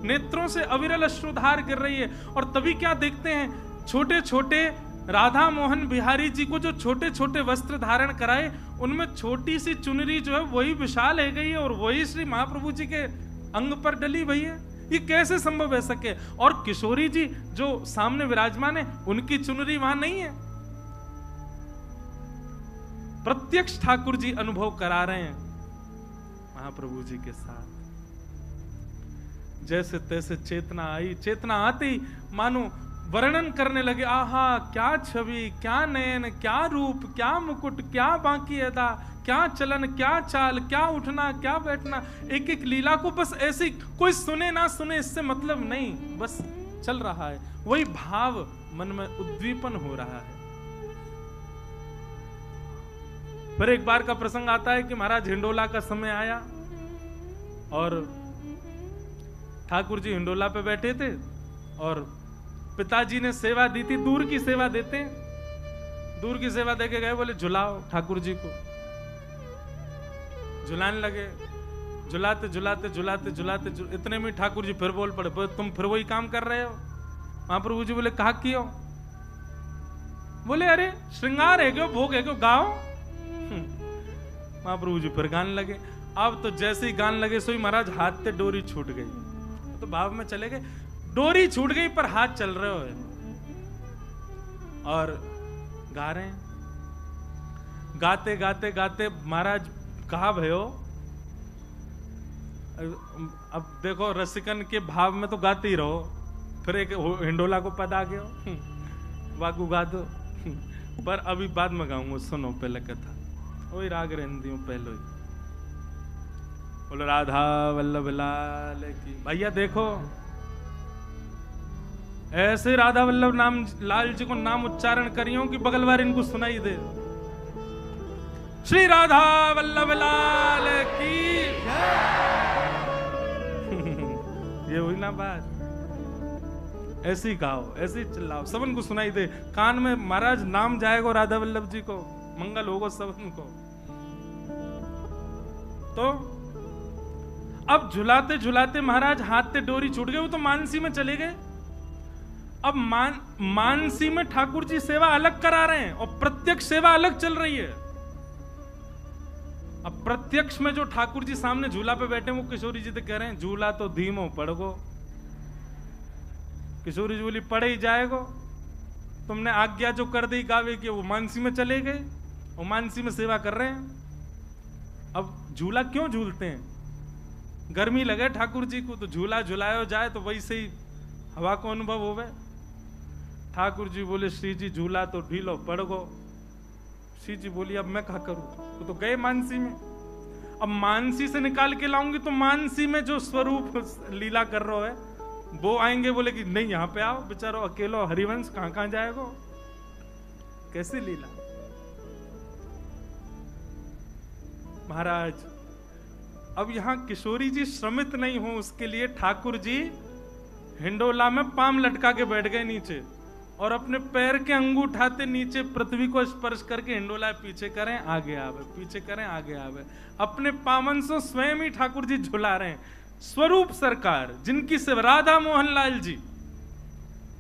नेत्रों से अविरल अश्रुधार गिर रही है। और तभी क्या देखते हैं, छोटे छोटे राधा मोहन बिहारी जी को जो छोटे छोटे वस्त्र धारण कराए, उनमें छोटी सी चुनरी जो है वही विशाल है गई है, और वही श्री महाप्रभु जी के अंग पर डली हुई है। ये कैसे संभव है सके? और किशोरी जी जो सामने विराजमान है, उनकी चुनरी वहां नहीं है। प्रत्यक्ष ठाकुर जी अनुभव करा रहे हैं महाप्रभु जी के साथ। जैसे तैसे चेतना आई, चेतना आती मानो वर्णन करने लगे, आहा क्या छवि, क्या नयन, क्या रूप, क्या मुकुट, क्या बाकी अदा, क्या चलन, क्या चाल, क्या उठना, क्या बैठना। एक एक लीला को बस ऐसे कोई सुने ना सुने इससे मतलब नहीं, बस चल रहा है, वही भाव मन में उद्दीपन हो रहा है। फिर एक बार का प्रसंग आता है कि महाराज हिंडोला का समय आया, और ठाकुर जी हिंडोला पे बैठे थे, और पिताजी ने सेवा दी थी, दूर की सेवा देते हैं, दूर की सेवा देके गए, बोले झुलाओ ठाकुर जी को। झुलाने लगे, झुलाते झुलाते झुलाते झुलाते इतने में ठाकुर जी फिर बोल पड़े, तुम फिर वही काम कर रहे हो। महाप्रभु जी बोले कहा कियो? बोले अरे श्रृंगार है क्यों, भोग है क्यों, गाओ। महाप्रभु जी फिर गाने लगे। अब तो जैसे ही गाने लगे सोई महाराज हाथ से डोरी छूट गई, तो भाव में चले गए, डोरी छूट गई पर हाथ चल रहे हो, और गा रहे हैं। गाते गाते गाते महाराज कहा भयो, अब देखो रसिकन के भाव में तो गाते ही रहो, फिर एक हिंडोला को पद आ गया, वागू गा दो। पर अभी बाद में गाऊंगा, सुनो पहले कथा, वही राग रहंदियों पहले ही। बोलो राधा वल्लभ लाल की। भैया देखो ऐसे राधा वल्लभ नाम लाल जी को नाम उच्चारण करियो कि बगल वार इनको सुनाई दे। श्री राधा वल्लभ लाल की। ये हुई ना बात, ऐसे ही गाओ, ऐसे ही चिल्लाओ, सबन को सुनाई दे, कान में महाराज नाम जाएगा राधा वल्लभ जी को, मंगल होगा सबन को। तो अब झुलाते झुलाते महाराज हाथ से डोरी छूट गई, वो तो मानसी में चले गए। अब मानसी में ठाकुर जी सेवा अलग करा रहे हैं, और प्रत्यक्ष सेवा अलग चल रही है। अब प्रत्यक्ष में जो ठाकुर जी सामने झूला पे बैठे, वो किशोरी जी तो कह रहे हैं झूला तो धीमो पड़गो। किशोरी जी बोली पड़े ही जाएगो, तुमने आज्ञा जो कर दी गावे की, वो मानसी में चले गए, और मानसी में सेवा कर रहे हैं। अब झूला क्यों झूलते हैं? गर्मी लगे ठाकुर जी को, तो झूला झुलाया जाए तो वैसे ही हवा को अनुभव होवे। ठाकुर जी बोले श्री जी झूला तो ढीलो पड़ गो। श्री जी बोली अब मैं क्या करूं, तो गए मानसी में। अब मानसी से निकाल के लाऊंगी तो मानसी में जो स्वरूप लीला कर रहा है वो आएंगे, बोले कि नहीं यहां पे आओ, बेचारो अकेलो हरिवंश कहां कहां जाएगा, कैसी लीला। महाराज अब यहां किशोरी जी श्रमित नहीं हो, उसके लिए ठाकुर जी हिंडोला में पाम लटका के बैठ गए नीचे और अपने पैर के अंगूठाते नीचे पृथ्वी को स्पर्श करके हिंडोला पीछे करें आगे आवे, पीछे करें आगे आवे। अपने पावन से स्वयं ही ठाकुर जी झुला रहे हैं। स्वरूप सरकार जिनकी सिर्फ राधा मोहन लाल जी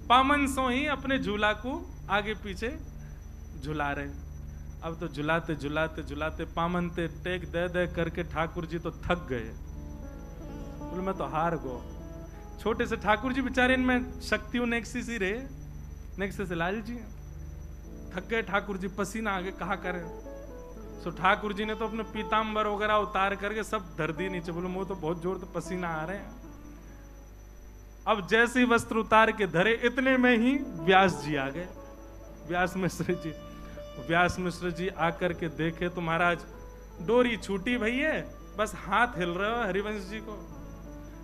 पामन सो ही अपने झूला को आगे पीछे झुला रहे हैं। अब तो झुलाते झुलाते झुलाते पामन ते टेक दे दे करके ठाकुर जी तो थक गए। बोले मैं तो हार गो। छोटे से ठाकुर जी बेचारे इनमें शक्ति नेक्सी सी रहे, नेक्सी से लाल जी थक गए। ठाकुर जी पसीना आगे कहा करें। सो ठाकुर जी ने तो अपने पीताम्बर वगैरह उतार करके सब धर दिए नीचे। बोले मुझे तो बहुत जोर तो पसीना आ रहे हैं। अब जैसे ही वस्त्र उतार के धरे इतने में ही व्यास जी आ गए। व्यास मिश्र जी आकर के देखे तो महाराज डोरी छूटी भैया, बस हाथ हिल रहे हो हरिवंश जी को,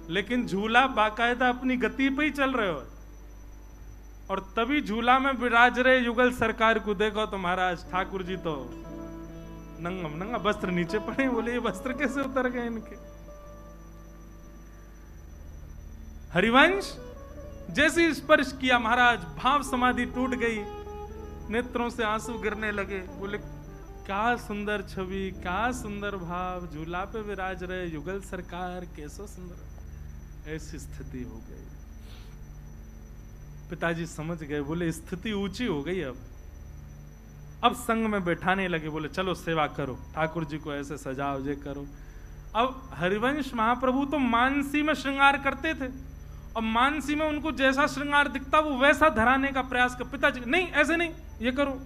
लेकिन झूला बाकायदा अपनी गति पे ही चल रहे हो। और तभी झूला में विराज रहे युगल सरकार को देखो तो महाराज ठाकुर जी तो नंगम नंगा वस्त्र नीचे पड़े। बोले ये वस्त्र कैसे उतर गए इनके। हरिवंश जैसे स्पर्श किया महाराज भाव समाधि टूट गई, नेत्रों से आंसू गिरने लगे। बोले क्या सुंदर छवि, क्या सुंदर भाव, झूला पे विराज रहे युगल सरकार, कैसो सुंदर। ऐसी स्थिति हो गई। पिताजी समझ गए। बोले स्थिति ऊंची हो गई। अब संग में बैठाने लगे। बोले चलो सेवा करो, ठाकुर जी को ऐसे सजाओ, जे करो। अब हरिवंश महाप्रभु तो मानसी में श्रृंगार करते थे और मानसी में उनको जैसा श्रृंगार दिखता वो वैसा धराने का प्रयास कर। पिताजी नहीं ऐसे नहीं, ये करो,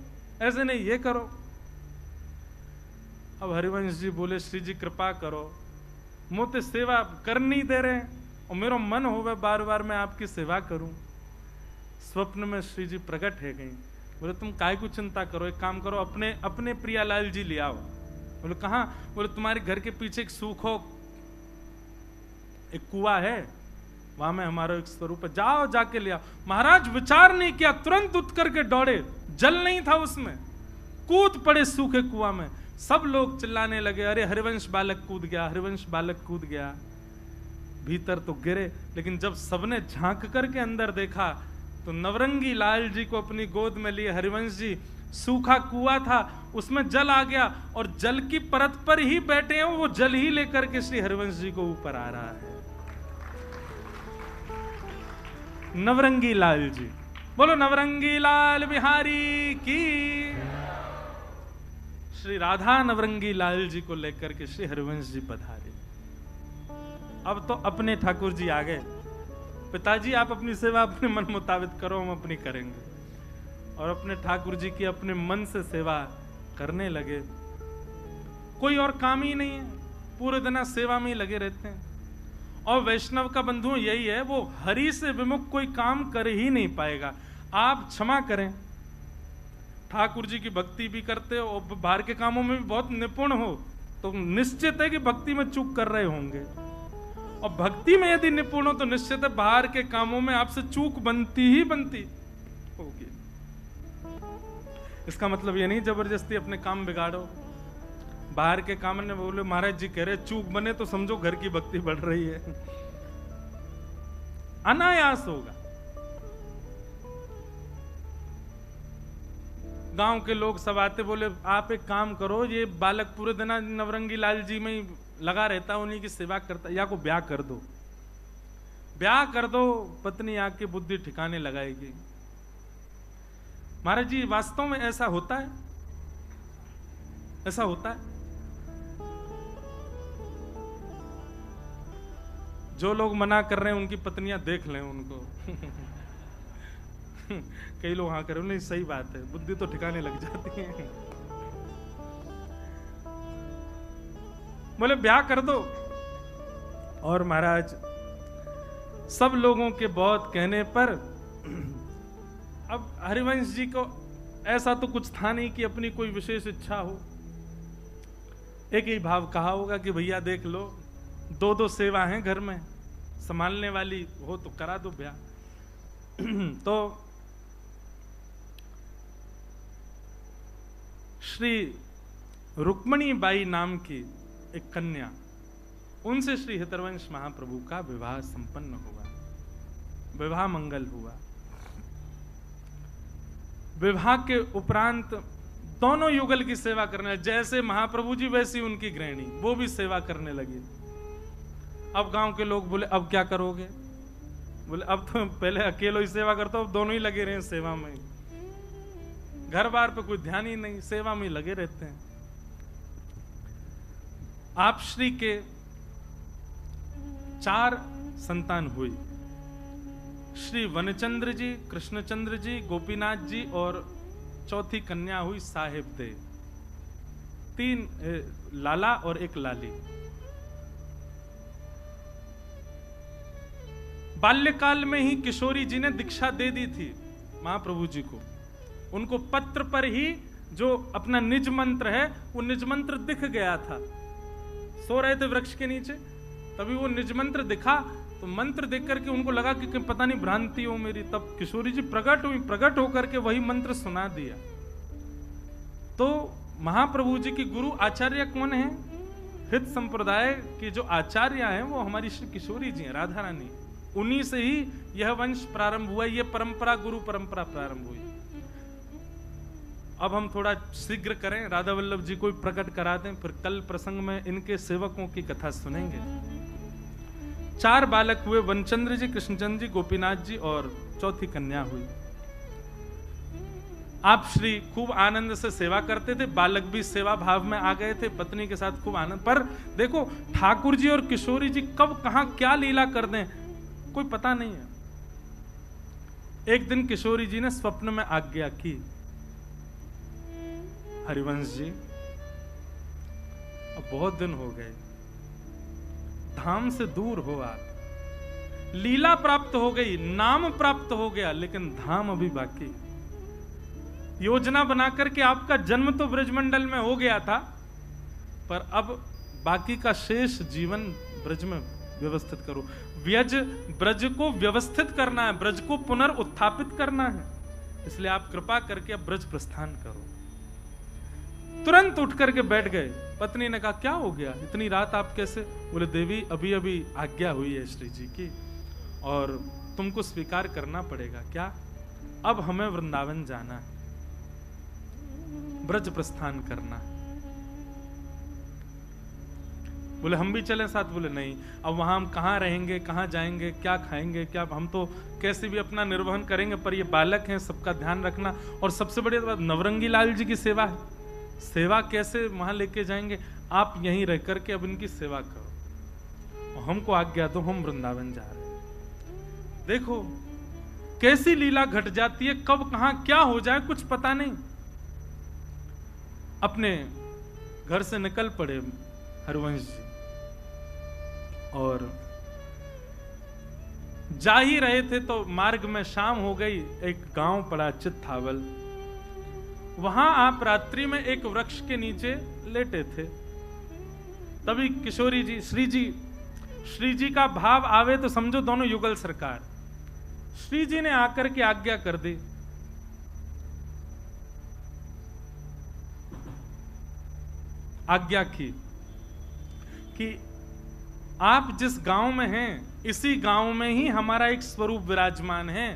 ऐसे नहीं, ये करो। अब हरिवंश जी बोले श्री जी कृपा करो, मुझे सेवा कर नहीं दे रहे और मेरा मन होवे बार बार मैं आपकी सेवा करूं। स्वप्न में श्री जी प्रकट है गई। बोले तुम काय को चिंता करो, एक काम करो, अपने अपने प्रियालाल जी ले आओ। बोले कहां? बोले तुम्हारे घर के पीछे एक सूखो एक कुआ है, वहां में हमारा एक स्वरूप है, जाओ जाके ले आओ। महाराज विचार नहीं किया, तुरंत उठ करके दौड़े। जल नहीं था उसमें, कूद पड़े सूखे कुआं में। सब लोग चिल्लाने लगे अरे हरिवंश बालक कूद गया, हरिवंश बालक कूद गया। भीतर तो गिरे, लेकिन जब सबने झांक करके अंदर देखा तो नवरंगी लाल जी को अपनी गोद में लिए हरिवंश जी, सूखा कुआं था उसमें जल आ गया और जल की परत पर ही बैठे हैं, वो जल ही लेकर के श्री हरिवंश जी को ऊपर आ रहा है। नवरंगी लाल जी, बोलो नवरंगी लाल बिहारी की। श्री राधा नवरंगी लाल जी को लेकर के श्री हरिवंश जी पधारे। अब तो अपने ठाकुर जी आ गए। पिताजी आप अपनी सेवा अपने मन मुताबिक करो, हम अपनी करेंगे। और अपने ठाकुर जी की अपने मन से सेवा करने लगे। कोई और काम ही नहीं है, पूरे दिन सेवा में ही लगे रहते हैं। और वैष्णव का बंधु यही है, वो हरि से विमुख कोई काम कर ही नहीं पाएगा। आप क्षमा करें, ठाकुर जी की भक्ति भी करते हो और बाहर के कामों में भी बहुत निपुण हो तो निश्चित है कि भक्ति में चूक कर रहे होंगे। और भक्ति में यदि निपुण हो तो निश्चित है बाहर के कामों में आपसे चूक बनती ही बनती होगी। इसका मतलब ये नहीं जबरदस्ती अपने काम बिगाड़ो। बाहर के काम ने बोले महाराज जी कह रहे चूक बने तो समझो घर की भक्ति बढ़ रही है। अनायास होगा। गांव के लोग सब आते, बोले आप एक काम करो, ये बालक पूरे दिन नवरंगी लाल जी में ही लगा रहता है, उन्हीं की सेवा करता है, या को ब्याह कर दो, ब्याह कर दो, पत्नी आके बुद्धि ठिकाने लगाएगी। महाराज जी वास्तव में ऐसा होता है, ऐसा होता है। जो लोग मना कर रहे हैं उनकी पत्नियां देख लें उनको। कई लोग हाँ करें, नहीं सही बात है, बुद्धि तो ठिकाने लग जाती है। बोले ब्याह कर दो। और महाराज सब लोगों के बहुत कहने पर अब हरिवंश जी को ऐसा तो कुछ था नहीं कि अपनी कोई विशेष इच्छा हो। एक ही भाव कहा होगा कि भैया देख लो, दो दो सेवा हैं घर में, संभालने वाली हो तो करा दो ब्याह। तो श्री रुक्मणी बाई नाम की एक कन्या, उनसे श्री हितरवंश महाप्रभु का विवाह संपन्न हुआ। विवाह मंगल हुआ। विवाह के उपरांत दोनों युगल की सेवा करने, जैसे महाप्रभु जी वैसी उनकी गृहिणी, वो भी सेवा करने लगी। अब गांव के लोग बोले अब क्या करोगे? बोले अब तो पहले अकेले ही सेवा करता हूं, अब दोनों ही लगे रहे सेवा में, घर बार पे कोई ध्यान ही नहीं, सेवा में ही लगे रहते हैं। आप श्री के 4 संतान हुई। श्री वनचंद्र जी, कृष्णचंद्र जी, गोपीनाथ जी और चौथी कन्या हुई साहेब दे। 3 लाला और 1 लाली। बाल्यकाल में ही किशोरी जी ने दीक्षा दे दी थी महाप्रभु जी को। उनको पत्र पर ही जो अपना निज मंत्र है वो निज मंत्र दिख गया था। सो रहे थे वृक्ष के नीचे, तभी वो निज मंत्र दिखा, तो मंत्र देख करके उनको लगा कि पता नहीं भ्रांति हो मेरी। तब किशोरी जी प्रकट हुई, प्रकट होकर के वही मंत्र सुना दिया। तो महाप्रभु जी की गुरु आचार्य कौन है? हित संप्रदाय के जो आचार्य हैं वो हमारी श्री किशोरी जी हैं, राधा रानी। उन्हीं से ही यह वंश प्रारंभ हुआ, यह परंपरा, गुरु परंपरा प्रारंभ हुई। अब हम थोड़ा शीघ्र करें, राधा वल्लभ जी को प्रकट करा दें, फिर कल प्रसंग में इनके सेवकों की कथा सुनेंगे। 4 बालक हुए, वनचंद्र जी, कृष्णचंद्र जी, गोपीनाथ जी और चौथी कन्या हुई। आप श्री खूब आनंद से सेवा करते थे, बालक भी सेवा भाव में आ गए थे, पत्नी के साथ खूब आनंद। पर देखो ठाकुर जी और किशोरी जी कब कहां क्या लीला कर दें कोई पता नहीं है। एक दिन किशोरी जी ने स्वप्न में आज्ञा की, हरिवंश जी अब बहुत दिन हो गए, धाम से दूर हो आप। लीला प्राप्त हो गई, नाम प्राप्त हो गया, लेकिन धाम अभी बाकी। योजना बनाकर के आपका जन्म तो ब्रजमंडल में हो गया था, पर अब बाकी का शेष जीवन ब्रज में व्यवस्थित करो। व्यज ब्रज को व्यवस्थित करना है, ब्रज को पुनर्उत्थापित करना है, इसलिए आप कृपा करके अब ब्रज प्रस्थान करो। तुरंत उठ करके बैठ गए। पत्नी ने कहा क्या हो गया, इतनी रात आप कैसे? बोले देवी अभी अभी आज्ञा हुई है श्री जी की और तुमको स्वीकार करना पड़ेगा। क्या? अब हमें वृंदावन जाना है, ब्रज प्रस्थान करना है। बोले हम भी चले साथ? बोले नहीं, अब वहां हम कहां रहेंगे, कहां जाएंगे, क्या खाएंगे, क्या, हम तो कैसे भी अपना निर्वहन करेंगे, पर ये बालक हैं, सबका ध्यान रखना। और सबसे बड़ी बात नवरंगी लाल जी की सेवा है, सेवा कैसे वहां लेके जाएंगे? आप यहीं रह करके अब इनकी सेवा करो और हमको आज्ञा दो, हम वृंदावन जा रहे हैं। देखो कैसी लीला घट जाती है, कब कहां क्या हो जाए कुछ पता नहीं। अपने घर से निकल पड़े हरिवंश जी और जा ही रहे थे तो मार्ग में शाम हो गई। एक गांव पड़ा चित्थावल, वहां आप रात्रि में एक वृक्ष के नीचे लेटे थे। तभी किशोरी जी, श्री जी का भाव आवे तो समझो दोनों युगल सरकार। श्री जी ने आकर के आज्ञा कर दी, आज्ञा की कि आप जिस गांव में हैं इसी गांव में ही हमारा एक स्वरूप विराजमान है,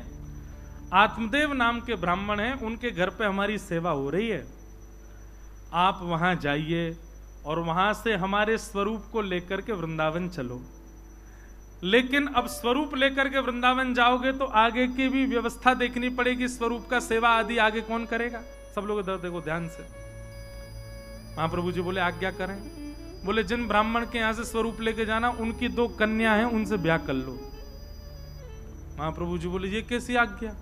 आत्मदेव नाम के ब्राह्मण हैं, उनके घर पे हमारी सेवा हो रही है। आप वहां जाइए और वहां से हमारे स्वरूप को लेकर के वृंदावन चलो। लेकिन अब स्वरूप लेकर के वृंदावन जाओगे तो आगे की भी व्यवस्था देखनी पड़ेगी, स्वरूप का सेवा आदि आगे कौन करेगा? सब लोग इधर देखो ध्यान से। महाप्रभु जी बोले आज्ञा करें। बोले जिन ब्राह्मण के यहां से स्वरूप लेके जाना उनकी 2 कन्या हैं, उनसे ब्याह कर लो। महाप्रभु जी बोले ये कैसी आज्ञा,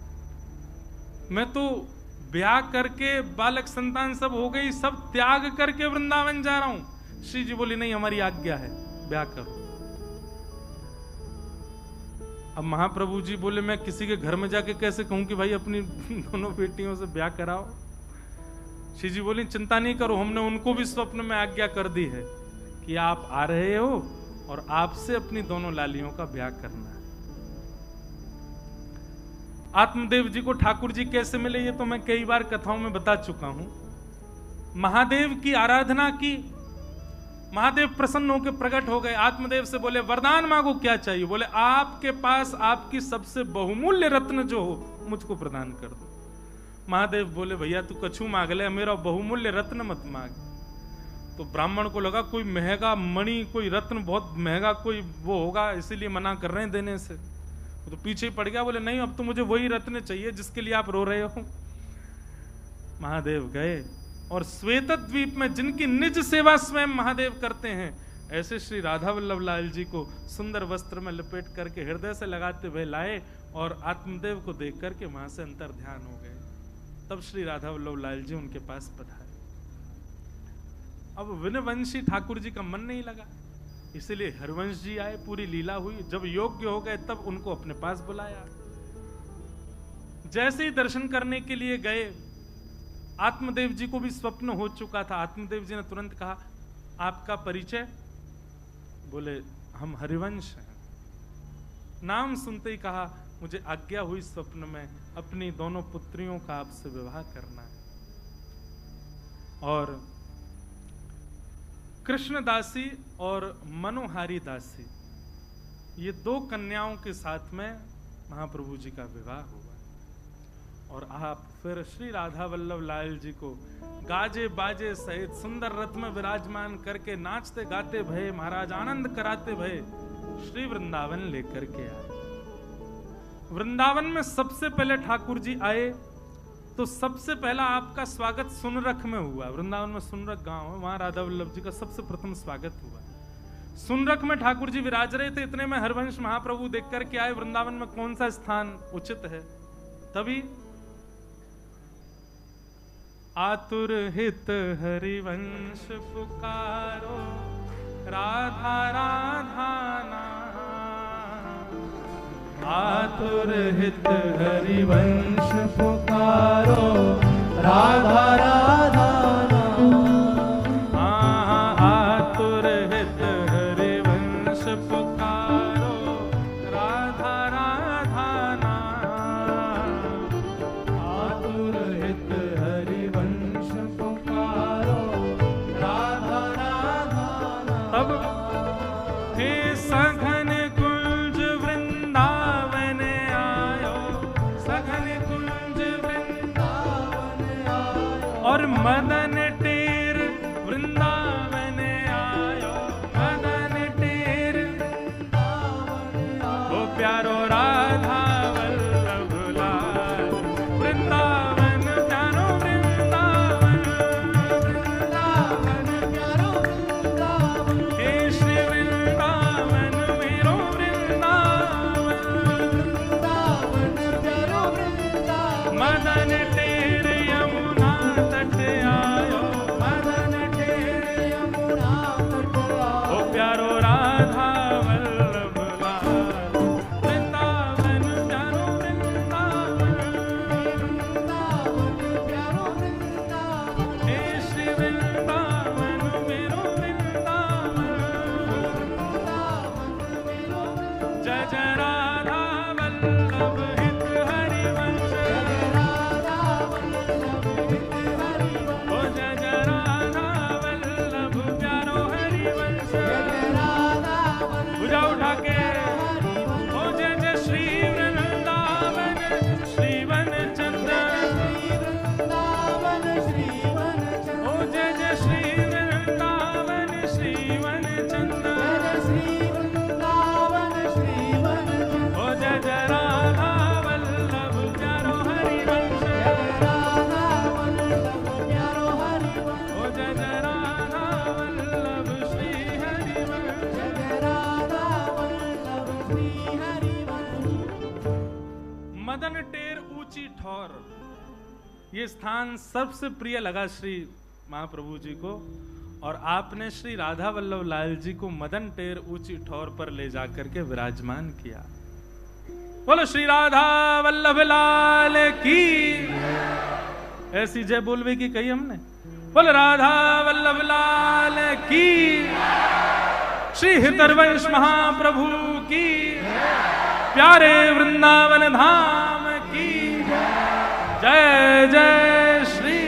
मैं तो ब्याह करके बालक संतान सब हो गई, सब त्याग करके वृंदावन जा रहा हूं। श्री जी बोली नहीं हमारी आज्ञा है, ब्याह करो। अब महाप्रभु जी बोले मैं किसी के घर में जाके कैसे कहूं कि भाई अपनी दोनों बेटियों से ब्याह कराओ। श्री जी बोली चिंता नहीं करो, हमने उनको भी स्वप्न में आज्ञा कर दी है कि आप आ रहे हो और आपसे अपनी दोनों लालियों का ब्याह करना है। आत्मदेव जी को ठाकुर जी कैसे मिले ये तो मैं कई बार कथाओं में बता चुका हूं। महादेव की आराधना की, महादेव प्रसन्न होकर प्रकट हो गए, आत्मदेव से बोले वरदान मांगो, क्या चाहिए? बोले आपके पास आपकी सबसे बहुमूल्य रत्न जो हो मुझको प्रदान कर दो। महादेव बोले भैया तू कछु मांग ले, मेरा बहुमूल्य रत्न मत मांग। तो ब्राह्मण को लगा कोई महंगा मणि, कोई रत्न बहुत महंगा कोई वो होगा, इसीलिए मना कर रहे हैं देने से। तो पीछे पड़ गया, बोले नहीं अब तो मुझे वही रत्न चाहिए जिसके लिए आप रो रहे हो। महादेव गए और श्वेत द्वीप में जिनकी निज सेवा स्वयं महादेव करते हैं, ऐसे श्री राधा वल्लभ लाल जी को सुंदर वस्त्र में लपेट करके हृदय से लगाते हुए लाए और आत्मदेव को देख करके वहां से अंतर ध्यान हो गए। तब श्री राधा वल्लभ लाल जी उनके पास पधारे। अब विनवंशी ठाकुर जी का मन नहीं लगा, इसलिए हरवंश जी आए, पूरी लीला हुई। जब योग्य हो गए तब उनको अपने पास बुलाया। जैसे ही दर्शन करने के लिए गए, आत्मदेव जी को भी स्वप्न हो चुका था। आत्मदेव जी ने तुरंत कहा आपका परिचय? बोले हम हरिवंश हैं। नाम सुनते ही कहा मुझे आज्ञा हुई स्वप्न में अपनी दोनों पुत्रियों का आपसे विवाह करना है। और कृष्णदासी और मनोहारी दासी, ये दो कन्याओं के साथ में महाप्रभु जी का विवाह हुआ। और आप फिर श्री राधा वल्लभ लाल जी को गाजे बाजे सहित सुंदर रथ में विराजमान करके नाचते गाते भये, महाराज आनंद कराते भये श्री वृंदावन लेकर के आए। वृंदावन में सबसे पहले ठाकुर जी आए तो सबसे पहला आपका स्वागत सुनरख में हुआ। वृंदावन में सुनरख गांव है, वहां राधा वल्लभ जी का सबसे प्रथम स्वागत हुआ। सुनरख में ठाकुर जी विराज रहे थे, इतने में हरवंश महाप्रभु देख करके आए वृंदावन में कौन सा स्थान उचित है। तभी आतुर हित हरिवंश पुकारो, राधा राधा नाम। आतुर हित हरिवंश पुकारो, राधा राधा नाम। आतुर हित हरिवंश पुकारो, राधा राधा नाम। आतुर हित हरिवंश पुकारो, राधा राधा नाम। तब हे सघन कुंज वृंदावन आयो, सघन कुंज वृंदावन आयो। और मदन टेर वृंदावन आयो, मदन टेर वृंदावन आयो। ओ प्यारो राधा वल्लभ लाल, वृंदावन प्यारो वृंदावन, वृंदावन प्यारो वृंदावन। हे श्री वृंदावन मेरो वृंदावन, वृंदावन प्यारो वृंदावन। मदन टेर यमुना तट आयो, मदन टेर यमुना तट आयो। ओ प्यारो राधा वल्लभ लाल, वृंदावन प्यारो वृंदावन, वृंदावन प्यारो वृंदावन। हे श्री वृंदावन मेरो वृंदावन, वृंदावन मेरो वृंदावन। जय जय राधा वल्लभ हित हरिवंश, जय राधा वल्लभ हित हरिवंश। ओ जय जय राधा वल्लभ प्यारो हरिवंश, जय राधा वल्लभ। भुजा उठा के ओ जय जय श्री वृंदावन श्रीवन चंदन, वृंदावन श्रीवन चंदन। ओ जय जय श्री वृंदावन श्रीवन चंदन, श्री वृंदावन श्रीवन चंदन। ओ जय जय राधा वल्लभ प्यारो हरिवंश, जय राधा वल्लभ प्यारो हरिवंश। ओ जय जय राधा वल्लभ श्री हरिवंश, जय राधा वल्लभ श्री हरिवंश। मदन टेर ऊंची ठौर, ये स्थान सबसे प्रिय लगा श्री महाप्रभु जी को। और आपने श्री राधा वल्लभ लाल जी को मदन टेर ऊंची ठौर पर ले जाकर के विराजमान किया। बोलो श्री राधा वल्लभ लाल की। ऐसी जय बोलवे की कही हमने। बोलो राधा वल्लभ लाल की। श्री हृदयवंश महाप्रभु की। प्यारे वृंदावन धाम की जय जय श्री।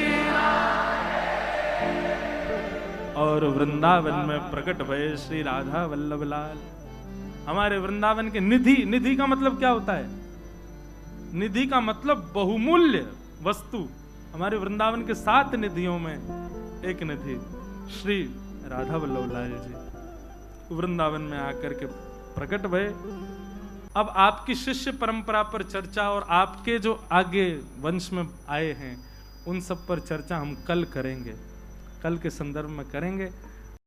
और वृंदावन में प्रकट भये श्री राधा वल्लभ लाल। हमारे वृंदावन के निधि, निधि का मतलब क्या होता है? निधि का मतलब बहुमूल्य वस्तु। हमारे वृंदावन के 7 निधियों में एक निधि श्री राधा वल्लभ लाल जी वृंदावन में आकर के प्रकट भये। अब आपकी शिष्य परंपरा पर चर्चा और आपके जो आगे वंश में आए हैं उन सब पर चर्चा हम कल करेंगे, कल के संदर्भ में करेंगे।